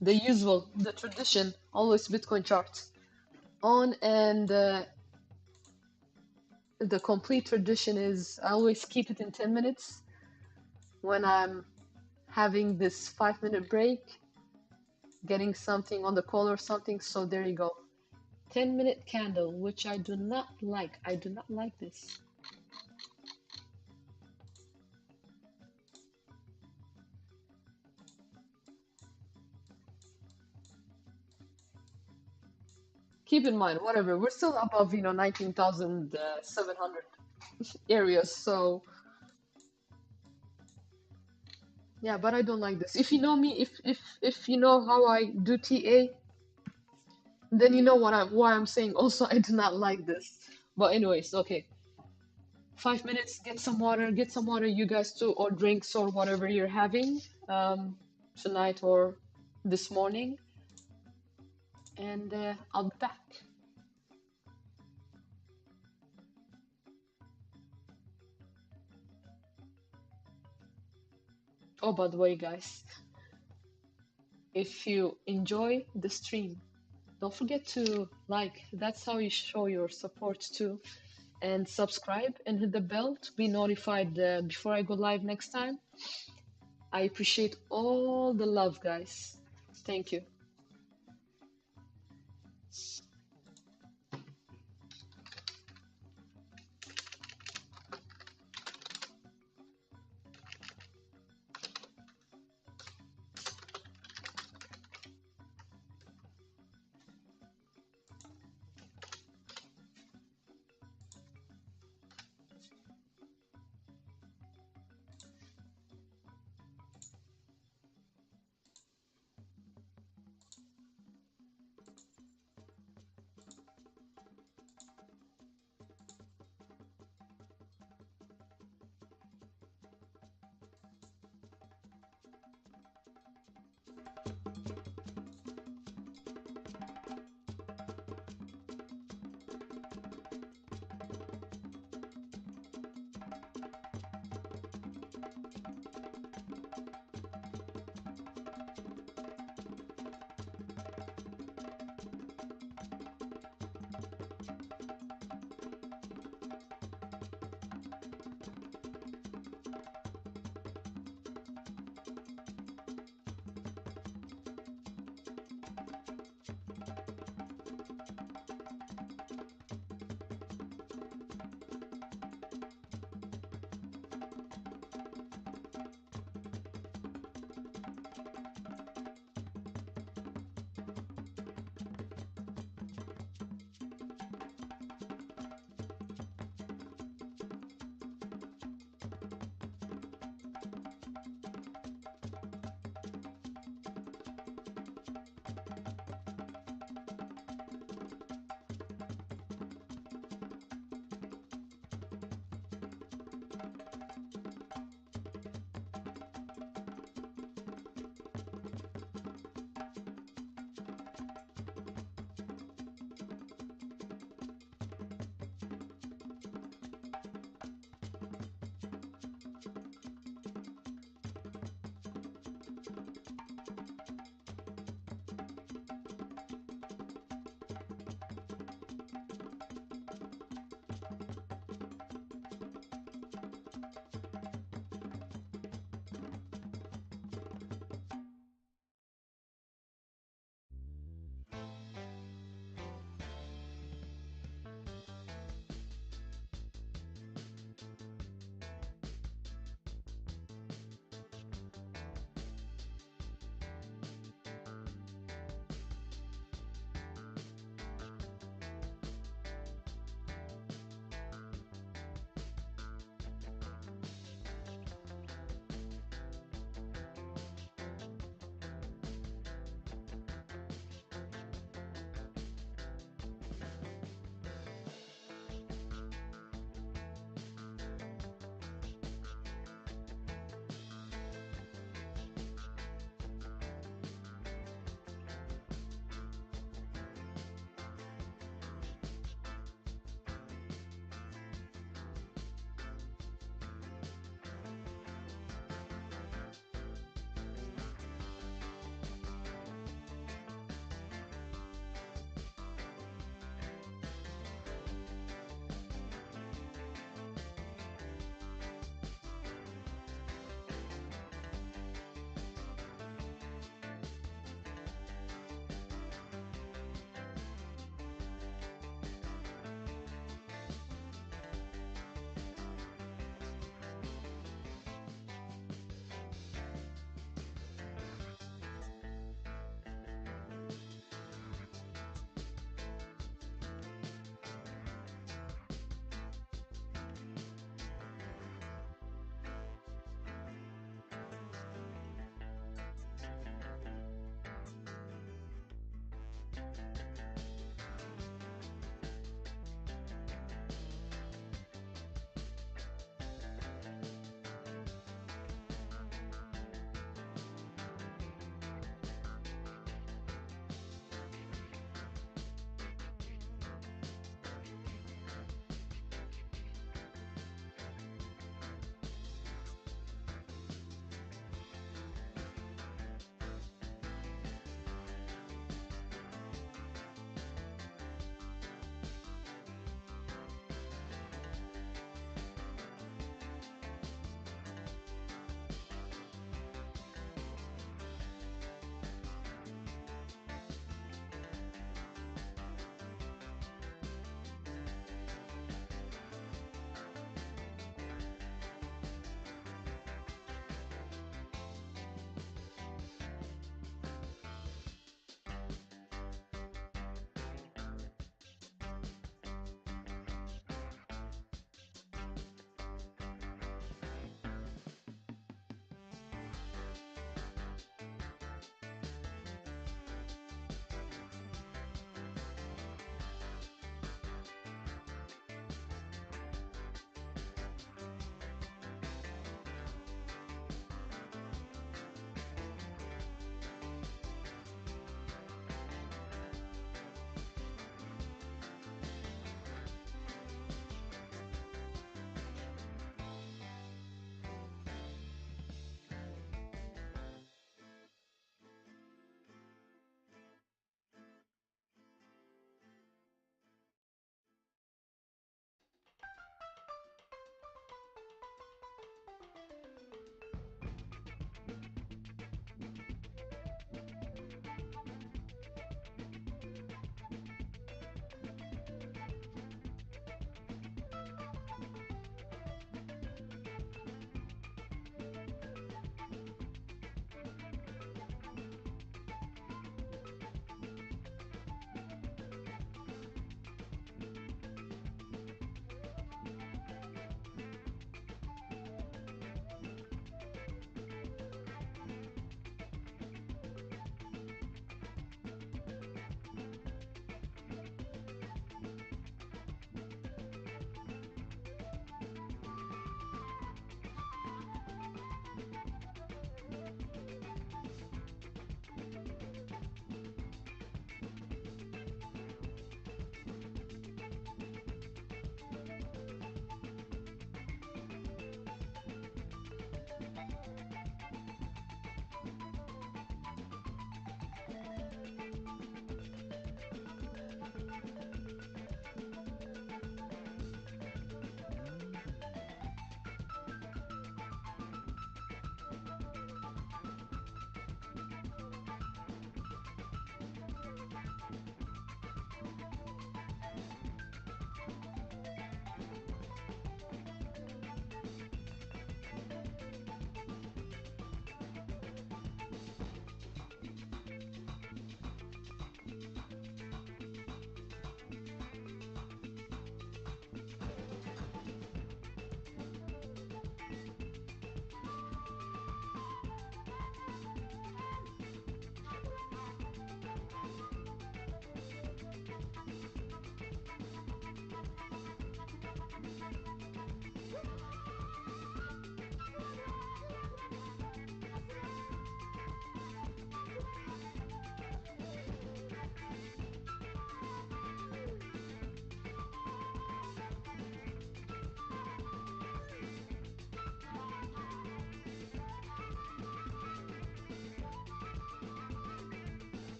The usual, the tradition, always Bitcoin chart on, and the complete tradition is I always keep it in 10 minutes when I'm having this 5-minute break, getting something on the call or something. So there you go. 10-minute candle, which I do not like. I do not like this. Keep in mind, whatever, we're still above, 19,700 areas. So yeah, but I don't like this. If you know me, if you know how I do TA, then you know why I'm saying also I do not like this. But anyways, okay. 5 minutes, get some water, you guys too, or drinks or whatever you're having tonight or this morning, and I'll be back. Oh, by the way, guys, if you enjoy the stream, don't forget to like. That's how you show your support too. And subscribe and hit the bell to be notified before I go live next time. I appreciate all the love, guys. Thank you.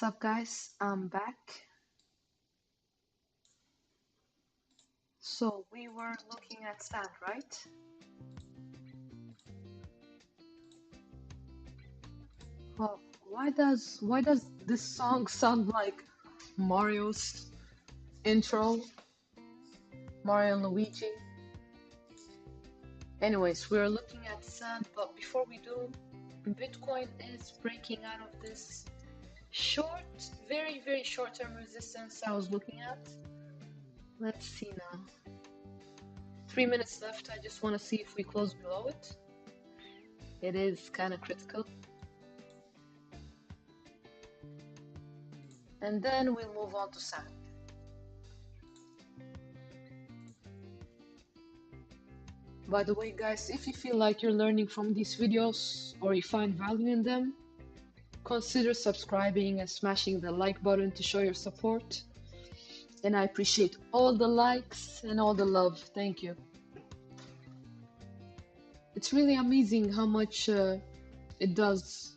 Sup guys, I'm back. So we were looking at sand, right? Well, why does this song sound like Mario's intro, Mario and Luigi? Anyways, we're looking at sand, but before we do, Bitcoin is breaking out of this short, very short-term resistance I was looking at. Let's see now. 3 minutes left. I just want to see if we close below it. It is kind of critical. And then we'll move on to sand. By the way, guys, if you feel like you're learning from these videos or you find value in them, consider subscribing and smashing the like button to show your support. And I appreciate all the likes and all the love. Thank you. It's really amazing how much it does.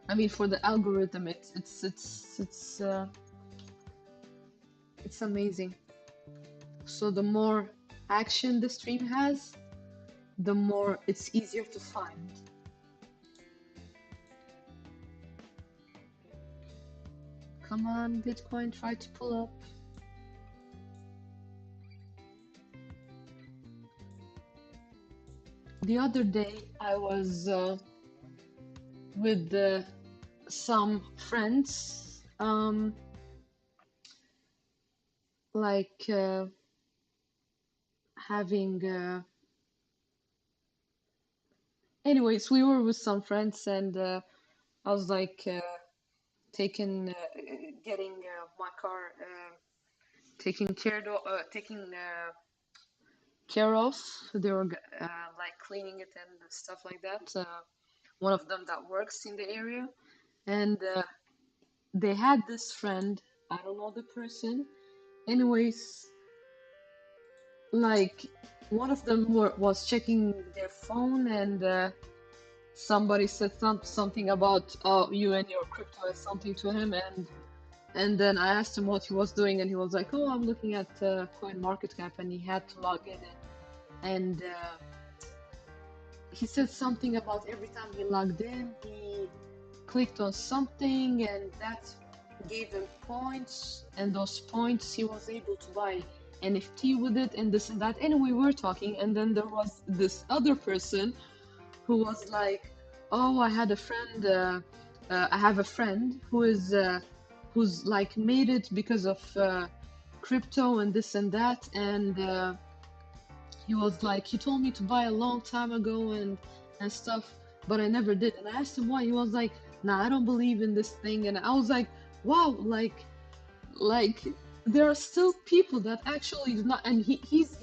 I mean, for the algorithm, it's amazing. So the more action the stream has, the more it's easier to find. Come on, Bitcoin, try to pull up. The other day, I was with some friends, like having. Anyways, we were with some friends, and I was like getting my car taken care of. They were like cleaning it and stuff like that. One of them that works in the area, and they had this friend. I don't know the person. Anyways, like one of them was checking their phone, and somebody said something about, oh, you and your crypto or something to him, and then I asked him what he was doing, and he was like, oh, I'm looking at CoinMarketCap, and he had to log in, and he said something about every time he logged in, he clicked on something, and that gave him points, and those points he was able to buy NFT with it, and this and that. Anyway, we were talking, and then there was this other person who was like, oh, I have a friend who's like made it because of crypto and this and that, and he was like, he told me to buy a long time ago and stuff, but I never did. And I asked him why. He was like, nah, I don't believe in this thing. And I was like, wow, like there are still people that actually do not. And he's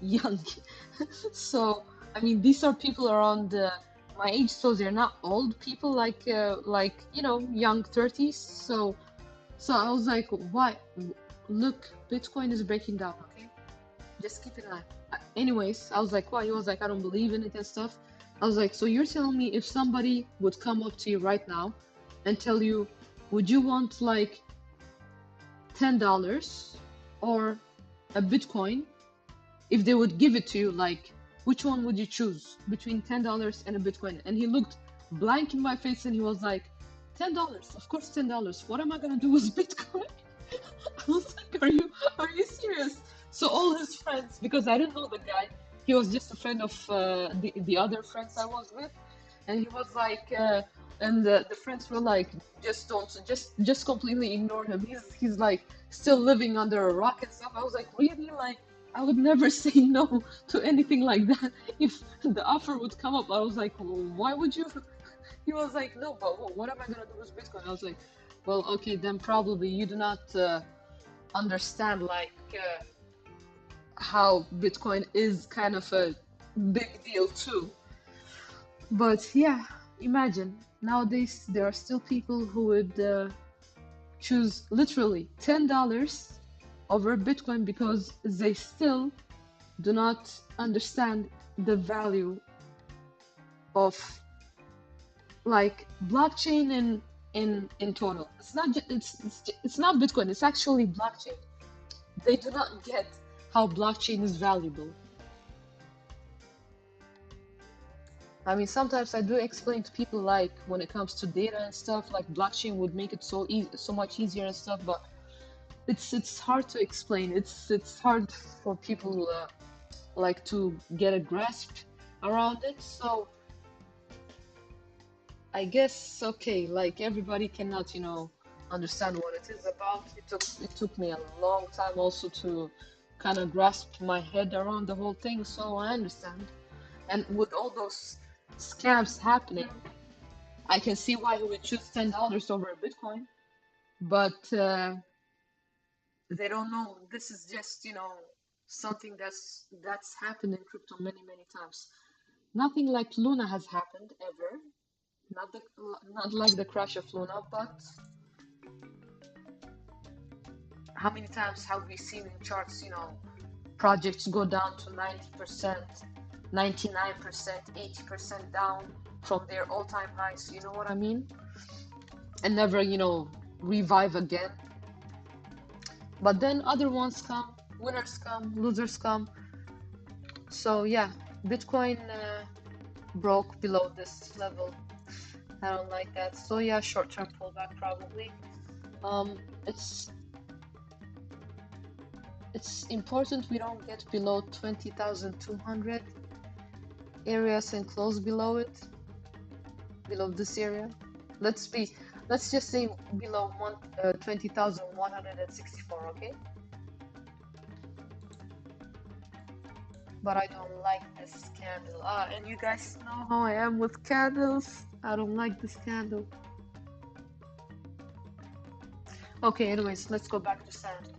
young. So I mean, these are people around my age, so they're not old people, like young 30s. So I was like, why? Look, Bitcoin is breaking down. Okay, just keep an eye. Anyways, I was like, why? He was like, I don't believe in it and stuff. I was like, so you're telling me if somebody would come up to you right now and tell you, would you want like $10 or a Bitcoin? If they would give it to you, like, which one would you choose between $10 and a Bitcoin? And he looked blank in my face and he was like, $10, of course $10. What am I gonna do with Bitcoin? I was like, are you serious? So all his friends, because I didn't know the guy, he was just a friend of the other friends I was with, and he was like, and the friends were like, just completely ignore him. He's like still living under a rock and stuff. I was like, really? Like, I would never say no to anything like that. If the offer would come up, I was like, well, why would you? He was like, no, but what am I gonna do with Bitcoin? I was like, well, okay, then probably you do not understand like how Bitcoin is kind of a big deal too. But yeah, imagine nowadays there are still people who would choose literally $10 over Bitcoin because they still do not understand the value of like blockchain and in total. It's not just it's not Bitcoin. It's actually blockchain. They do not get how blockchain is valuable. I mean, sometimes I do explain to people like when it comes to data and stuff, like blockchain would make it so easy, so much easier and stuff, but it's hard to explain. It's hard for people like to get a grasp around it. So I guess okay, like everybody cannot, understand what it is about. It took me a long time also to kind of grasp my head around the whole thing, so I understand. And with all those scams happening, I can see why he would choose $10 over a Bitcoin. But they don't know this is just, something that's happened in crypto many, many times. Nothing like Luna has happened ever. Not the not like the crash of Luna, but how many times have we seen in charts, projects go down to 90%, 99%, 80% down from their all-time highs, you know what I mean? And never, revive again. But then other ones come, winners come, losers come. So yeah, Bitcoin broke below this level. I don't like that. So yeah, short-term pullback probably. Um, it's important we don't get below 20,200 areas and close below it, below this area. Let's just say below 20,164, okay? But I don't like this candle. And you guys know how I am with candles. I don't like this candle. Okay, anyways, let's go back to sand.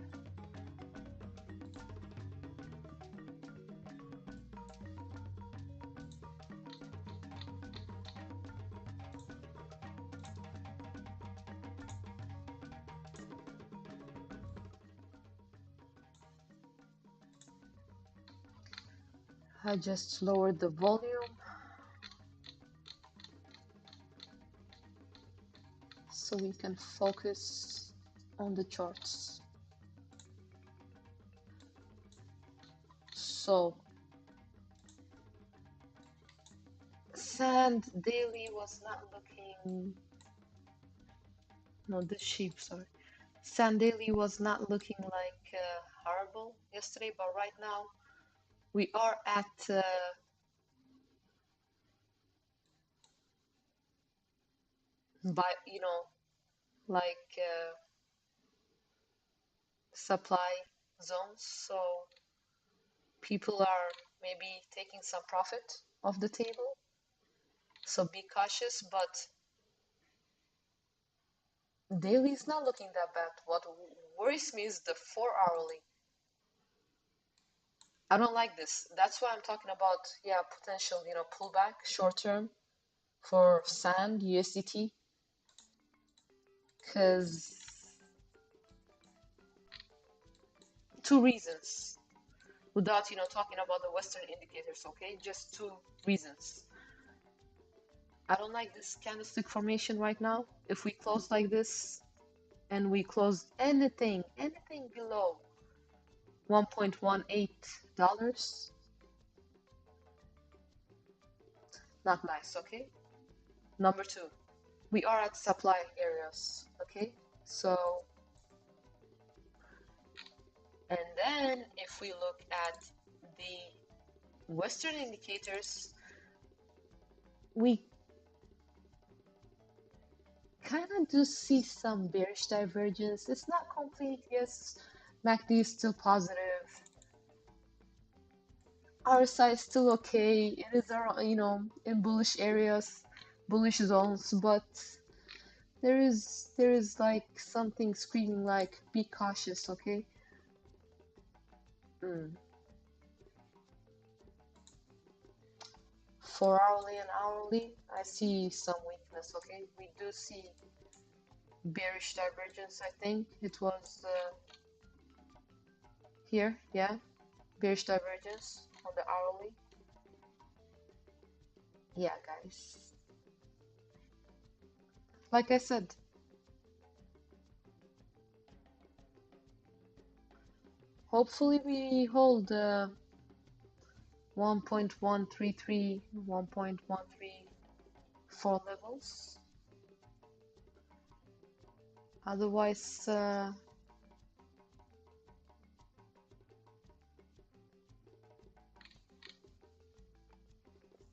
I just lowered the volume so we can focus on the charts. So sand daily was not looking, no, this sheep, sorry. Sand daily was not looking like horrible yesterday, but right now we are at by like supply zones, so people are maybe taking some profit off the table, so be cautious. But daily is not looking that bad. What worries me is the 4 hourly. I don't like this. That's why I'm talking about, yeah, potential, pullback short term for sand USDT, because two reasons, without talking about the Western indicators, okay? Just two reasons. I don't like this candlestick formation right now. If we close like this and we close anything below $1.18, not nice, okay? Number two, we are at supply areas, okay? So, and then if we look at the Western indicators, we kind of do see some bearish divergence. It's not complete. Yes, MACD is still positive. RSI is still okay. It is around, in bullish areas, bullish zones, but there is like something screaming like be cautious, okay? 4 hourly and hourly, I see some weakness, okay? We do see bearish divergence, I think it was here, yeah, bearish divergence on the hourly. Yeah, guys, like I said, Hopefully we hold 1.133, 1.134 levels. Otherwise,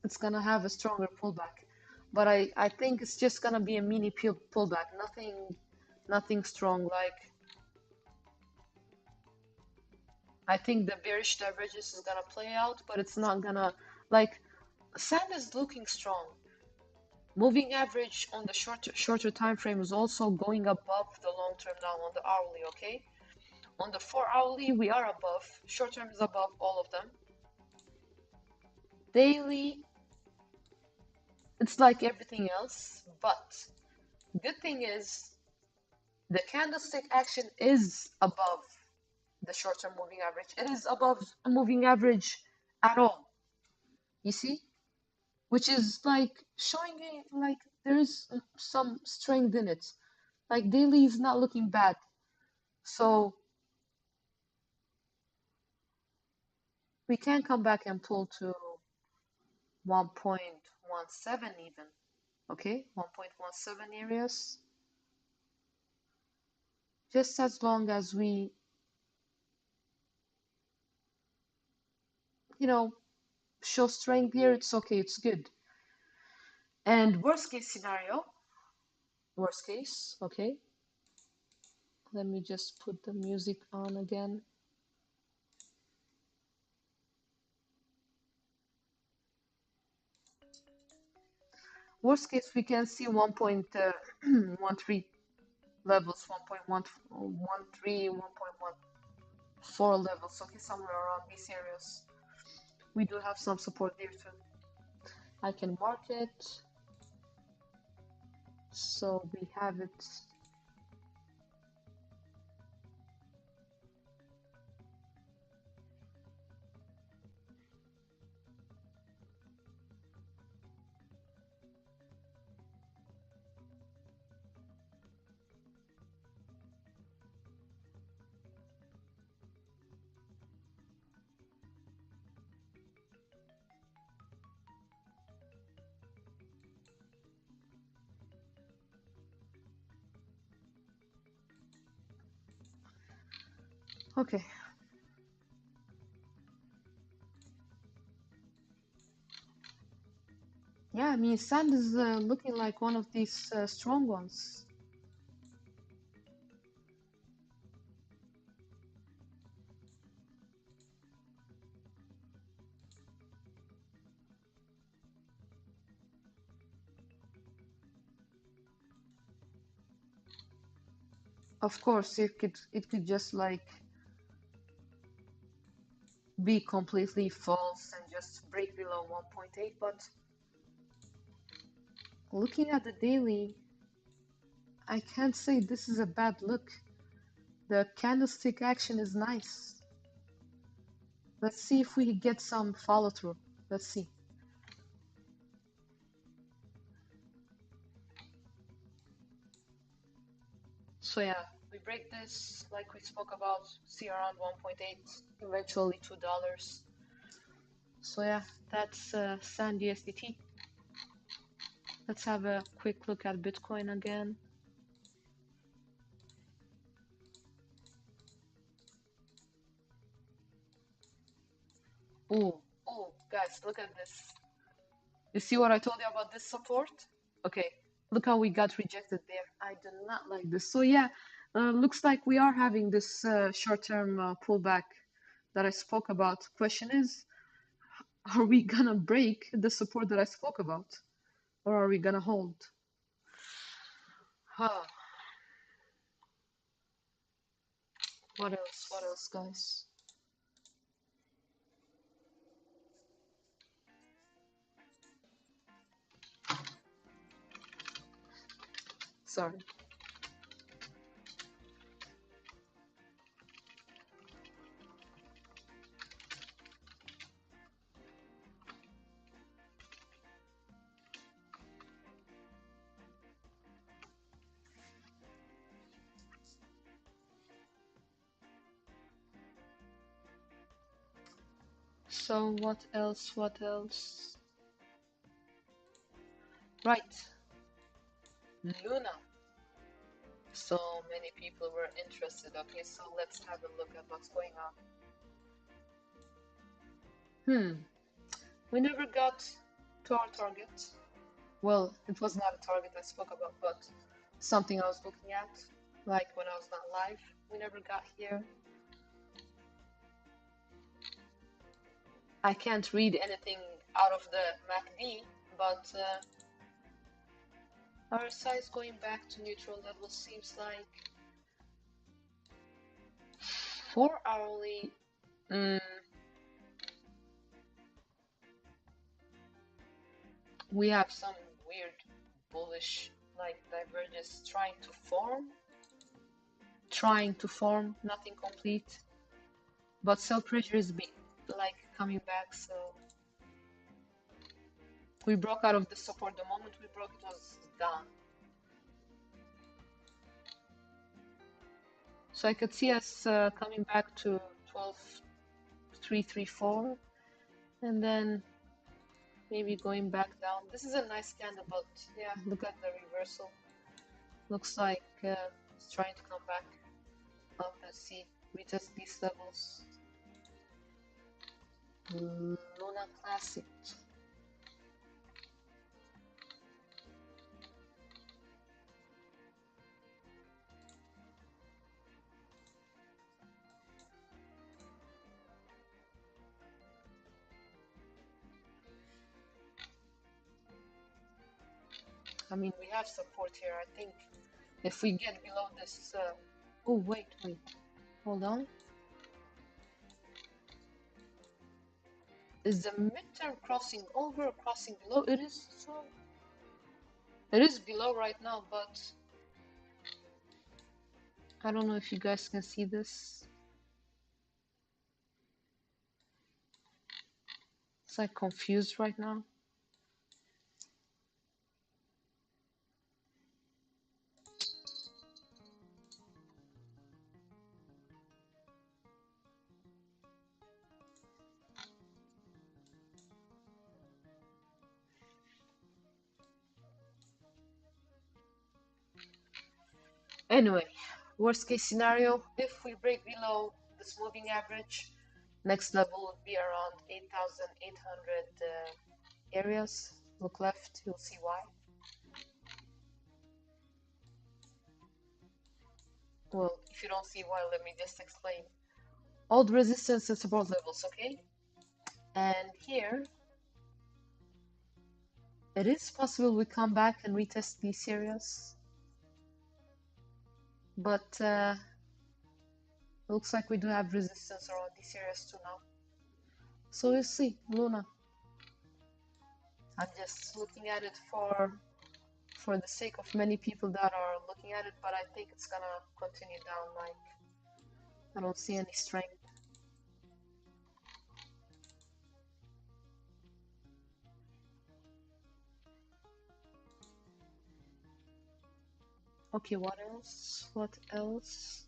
it's gonna have a stronger pullback. But I think it's just gonna be a mini pullback, nothing strong. Like, I think the bearish divergence is gonna play out, but it's not gonna, like, sand is looking strong. Moving average on the shorter time frame is also going above the long term now on the hourly, okay? On the 4 hourly, we are above. Short term is above all of them. Daily, it's like everything else, but good thing is the candlestick action is above the short-term moving average. It is above a moving average at all. You see? Which is like showing it like there is some strength in it. Like daily is not looking bad. So we can come back and pull to 1.17 even. Okay, 1.17 areas. Just as long as we, show strength here, it's okay, it's good. And worst case scenario, worst case, okay. Let me just put the music on again. Worst case, we can see 1.13 levels, 1.13, 1.14 levels, okay, somewhere around these areas. We do have some support there too. I can mark it. So we have it. Okay. Yeah, I mean, sand is looking like one of these strong ones. Of course, it could just like be completely false and just break below 1.8, but looking at the daily, I can't say this is a bad look. The candlestick action is nice. Let's see if we get some follow through. Let's see. So yeah, we break this like we spoke about, see around 1.8, eventually $2. So yeah, that's SAND USDT. Let's have a quick look at Bitcoin again. Oh, guys, look at this. You see what I told you about this support? Okay, look how we got rejected there. I do not like this. So yeah, looks like we are having this short-term pullback that I spoke about. Question is, are we gonna break the support that I spoke about? Or are we gonna hold? Huh. What else? What else, guys? Sorry. So what else? What else? Right, Luna. So many people were interested. Okay, so let's have a look at what's going on. We never got to our target. Well, it was not a target I spoke about, but something I was looking at, like when I was not live. We never got here. I can't read anything out of the MACD, but our size going back to neutral level seems like 4 hourly. We have some weird bullish like divergence trying to form, nothing complete, but sell pressure is big, like coming back. So we broke out of the support. The moment we broke, it was down. So I could see us coming back to 12,334, and then maybe going back down. This is a nice candle, but yeah, look at the reversal. Looks like it's trying to come back up and see, retest these levels. Luna Classic. I mean, we have support here. I think if we get below this, oh wait, hold on. Is the midterm crossing over or crossing below? It is. So it is below right now, but I don't know if you guys can see this. It's like confused right now. Anyway, worst case scenario, if we break below this moving average, next level would be around 8,800 areas. Look left, you'll see why. Well, if you don't see why, let me just explain. All the resistance and support levels, okay? And here, it is possible we come back and retest these areas. But looks like we do have resistance around these areas too now. So we'll see, Luna. I'm just looking at it for the sake of many people that are looking at it, but I think it's gonna continue down. Like, I don't see any strength. Okay, what else? What else?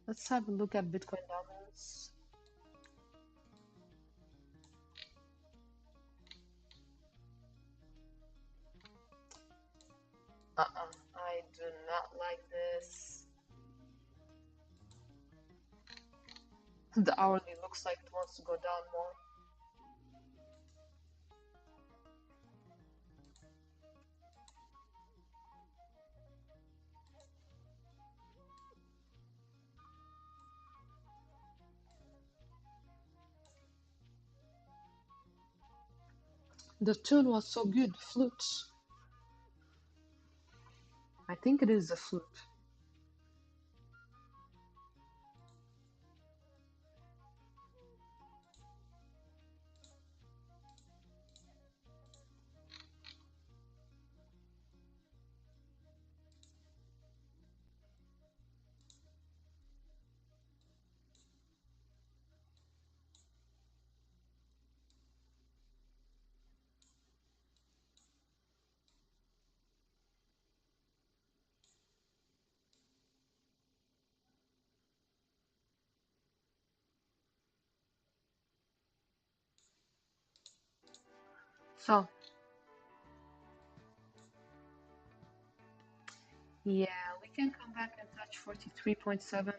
Let's have a look at Bitcoin dominance. I do not like this. The hourly looks like it wants to go down more. The tune was so good, flutes. I think it is a flute. So, yeah, we can come back and touch 43.7.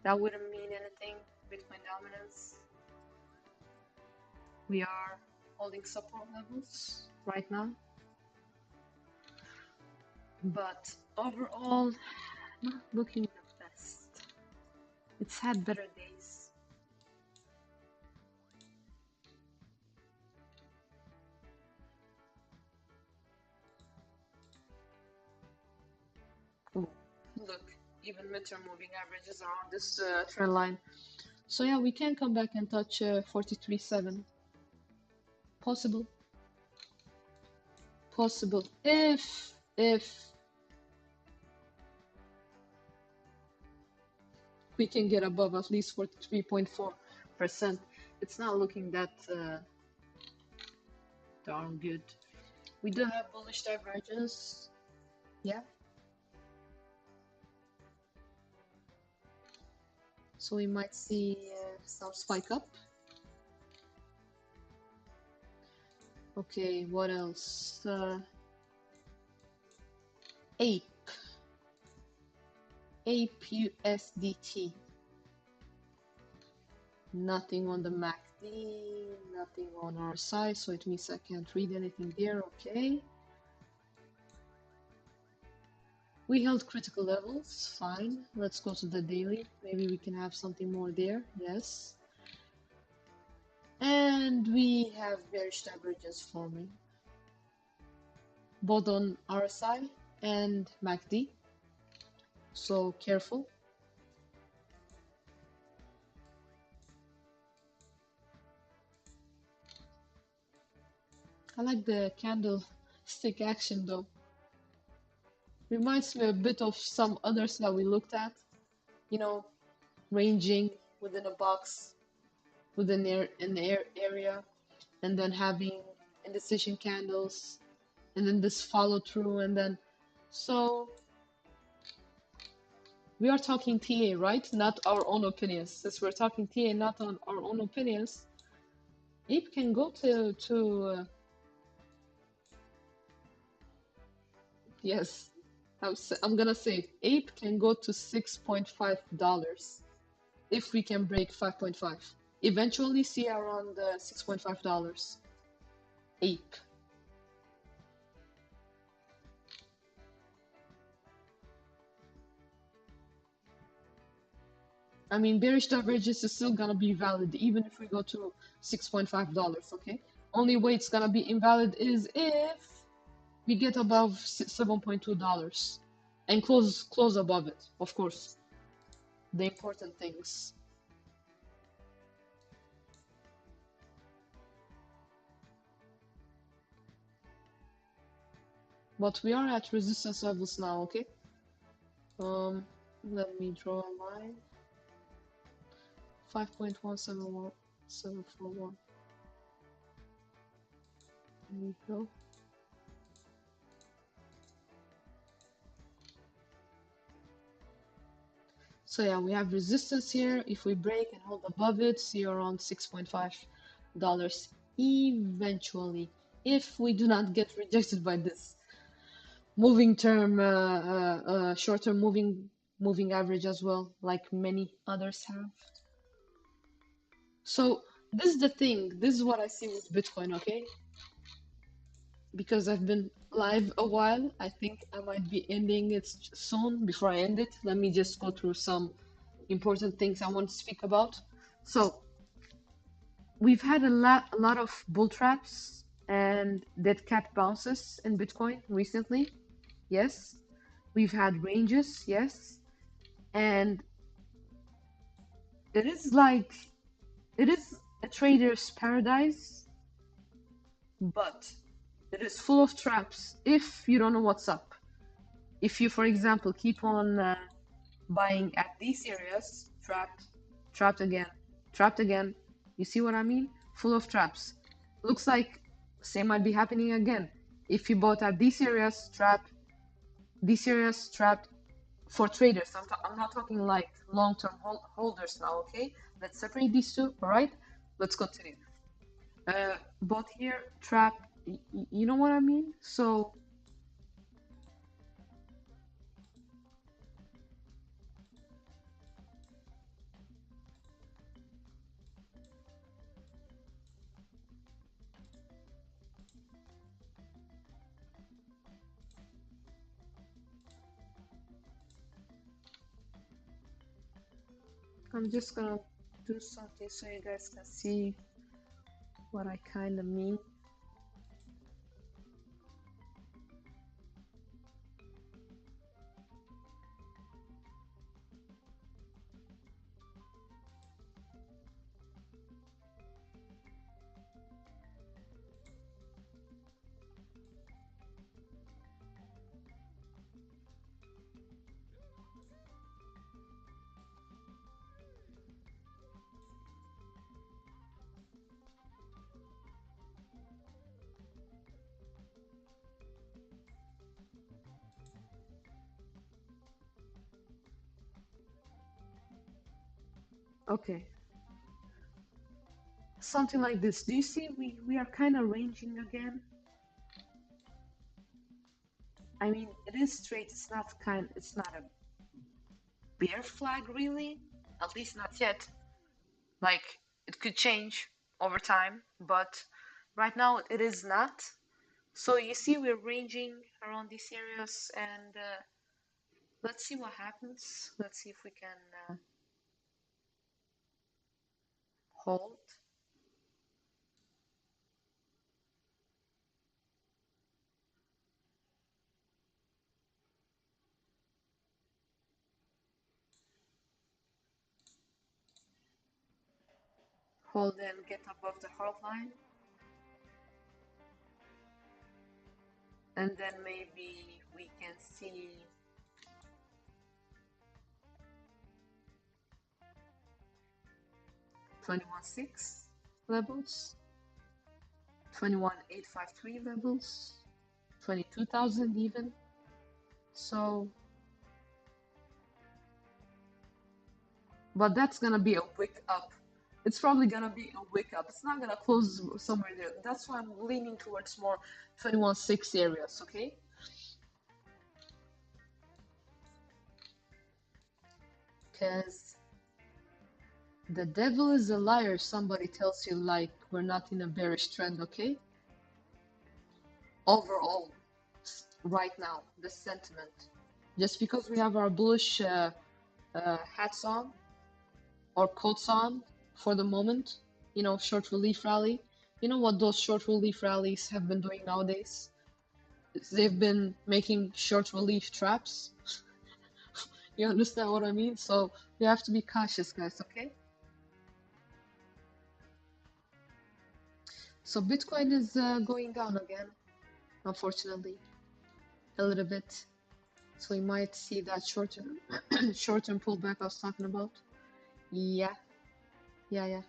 That wouldn't mean anything. Bitcoin dominance. We are holding support levels right now. But overall, not looking the best. It's had better days. Ooh, look, even midterm moving averages are on this trend line. So yeah, we can come back and touch 43.7. Possible. Possible. If we can get above at least 43.4%. It's not looking that darn good. We do have bullish divergence. Yeah. So we might see some spike up. Okay, what else? Ape. Ape USDT. Nothing on the MACD, nothing on our side, so it means I can't read anything there. Okay. We held critical levels, fine. Let's go to the daily. Maybe we can have something more there. Yes. And we have bearish divergence forming, both on RSI and MACD. So careful. I like the candlestick action though. Reminds me a bit of some others that we looked at. You know, ranging within a box, within an area, and then having indecision candles, and then this follow through, and then so we are talking TA, right? Not our own opinions. Since we're talking TA, not on our own opinions, Ape can go to yes, I'm gonna say Ape can go to $6.5 if we can break 5.5. Eventually see around $6.5. Ape. I mean, bearish divergence is still gonna be valid even if we go to $6.5, okay? Only way it's gonna be invalid is if we get above $7.2 and close above it, of course. The important things. But we are at resistance levels now, okay? Let me draw a line. 5.171. There we go. So yeah, we have resistance here. If we break and hold above it, see around $6.5 eventually, if we do not get rejected by this moving term, short-term moving average as well, like many others have. So this is the thing. This is what I see with Bitcoin, okay? Because I've been live a while, I think I might be ending it soon. Before I end it, let me just go through some important things I want to speak about. So we've had a lot of bull traps and dead cat bounces in Bitcoin recently. Yes. We've had ranges, yes. And it is a trader's paradise, but it is full of traps if you don't know what's up. If you, for example, keep on buying at these areas, trapped again, trapped again. You see what I mean? Full of traps. Looks like same might be happening again. If you bought at these areas, trapped, these areas, trapped. For traders, I'm not talking like long-term holders now, okay? Let's separate these two, all right? Let's continue. Bought here, trap, You know what I mean? So, I'm just gonna do something so you guys can see what I kind of mean. Okay, something like this. Do you see we are kind of ranging again? I mean, it is straight. It's not a bear flag really, at least not yet. Like it could change over time, but right now it is not. So you see, we're ranging around these areas, and let's see what happens. Let's see if we can hold. Hold and get above the hard line, and then maybe we can see 21.6 levels, 21.853 levels, 22,000 even. So, but that's gonna be a wick up. It's probably gonna be a wick up. It's not gonna close somewhere there. That's why I'm leaning towards more 21.6 areas, okay? Because the devil is a liar. Somebody tells you like we're not in a bearish trend, okay? Overall, right now, the sentiment. Just because we have our bullish hats on or coats on for the moment, you know, short relief rally. You know what those short relief rallies have been doing nowadays? They've been making short relief traps. You understand what I mean? So you have to be cautious, guys, okay? So Bitcoin is going down again, unfortunately, a little bit. So you might see that short-term short-term pullback I was talking about. Yeah, yeah.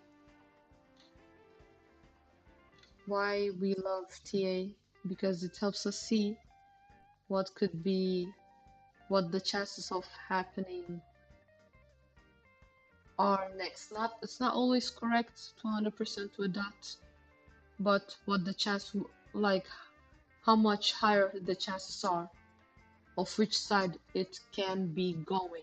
Why we love TA? Because it helps us see what could be, what the chances of happening are next. It's not always correct 200% to a dot, but what the chance, like how much higher the chances are of which side it can be going.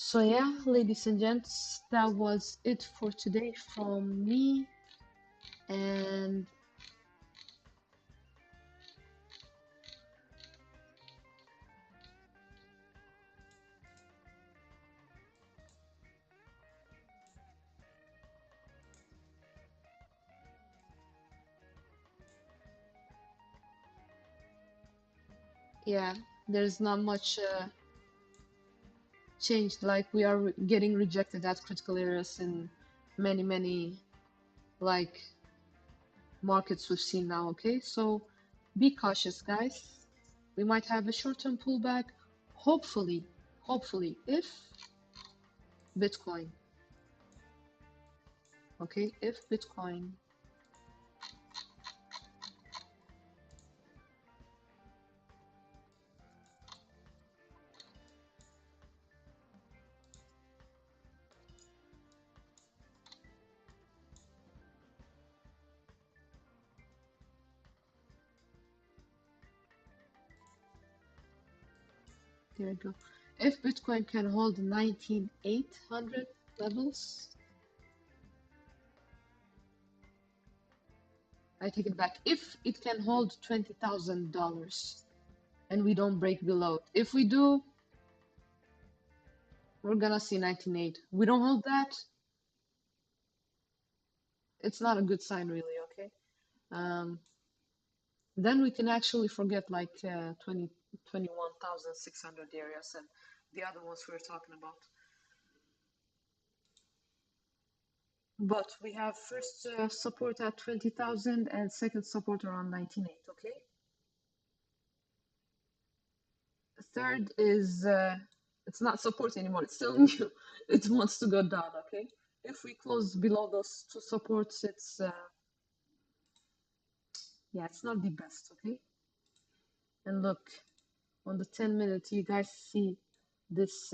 So yeah, ladies and gents, that was it for today from me, and yeah, there's not much change. Like we are getting rejected at critical areas in many like markets we've seen now. Okay, so be cautious, guys. We might have a short-term pullback. Hopefully, if Bitcoin, okay, if Bitcoin There we go. If Bitcoin can hold 19,800 levels, I take it back. If it can hold $20,000 and we don't break below it, if we do, we're gonna see 19.8. We don't hold that, it's not a good sign, really. Okay. Then we can actually forget like 21,600 areas and the other ones we were talking about. But we have first support at 20,000 and second support around 19.8. Okay. Third is it's not support anymore. It's still new. It wants to go down. Okay. If we close below those two supports, it's yeah, it's not the best. Okay. And look, on the 10-minute, you guys see this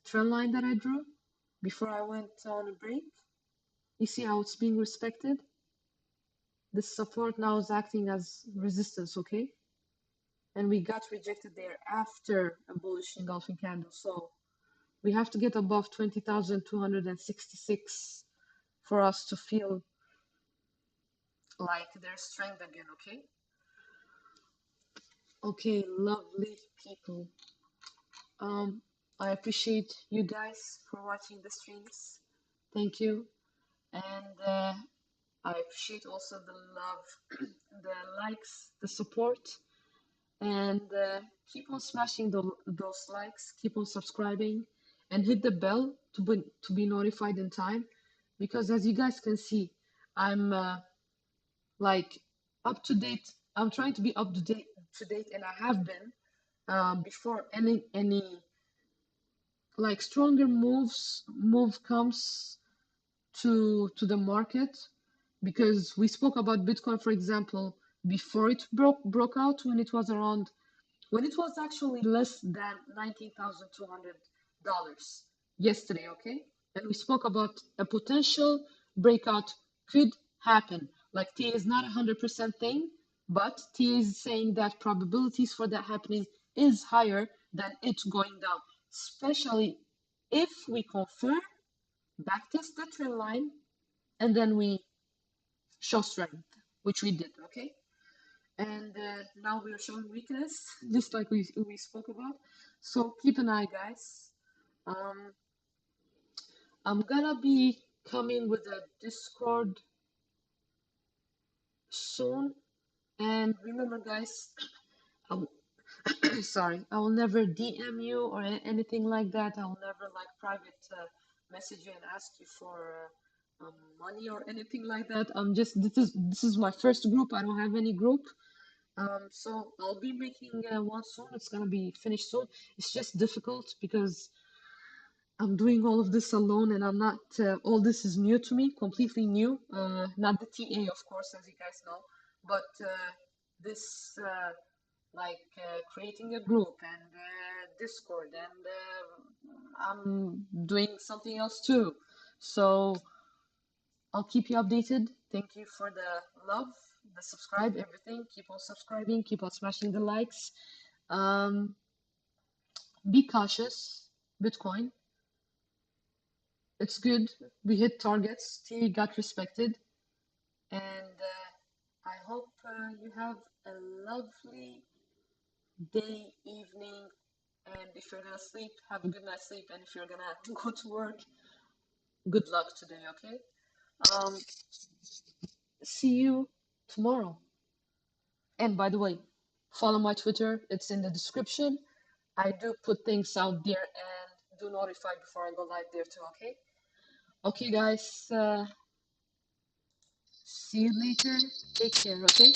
trend line that I drew before I went on a break. You see how it's being respected? This support now is acting as resistance, okay? And we got rejected there after a bullish engulfing candle. So we have to get above 20,266 for us to feel like there's strength again, okay? Okay, lovely people. I appreciate you guys for watching the streams. Thank you. And I appreciate also the love, the likes, the support, and keep on smashing those likes, keep on subscribing, and hit the bell to be notified in time, because as you guys can see, I'm like up to date. I'm trying to be up to date, and I have been before any like stronger move comes to the market, because we spoke about Bitcoin, for example, before it broke out, when it was actually less than $19,200 yesterday, okay? And we spoke about a potential breakout could happen. Like T is not 100% thing, but T is saying that probabilities for that happening is higher than it going down, especially if we confirm, backtest the trend line, and then we show strength, which we did, okay? And now we are showing weakness, just like we spoke about. So keep an eye, guys. I'm gonna be coming with a Discord soon. And remember, guys, sorry, I will never DM you or anything like that. I will never like private message you and ask you for money or anything like that. I'm just this is my first group. I don't have any group. So I'll be making one soon. It's gonna be finished soon. It's just difficult because I'm doing all of this alone, and I'm not. All this is new to me, completely new. Not the TA, of course, as you guys know, but this like creating a group and Discord, and I'm doing something else too. So I'll keep you updated. Thank you for the love, the subscribe, everything. Keep on subscribing, keep on smashing the likes. Be cautious, Bitcoin. It's good. We hit targets. T got respected. And I hope you have a lovely day, evening. And if you're gonna sleep, have a good night's sleep. And if you're gonna go to work, good luck today, okay? See you tomorrow. And by the way, follow my Twitter. It's in the description. I do put things out there and do notify before I go live there too, okay? Okay, guys. See you later. Take care, okay?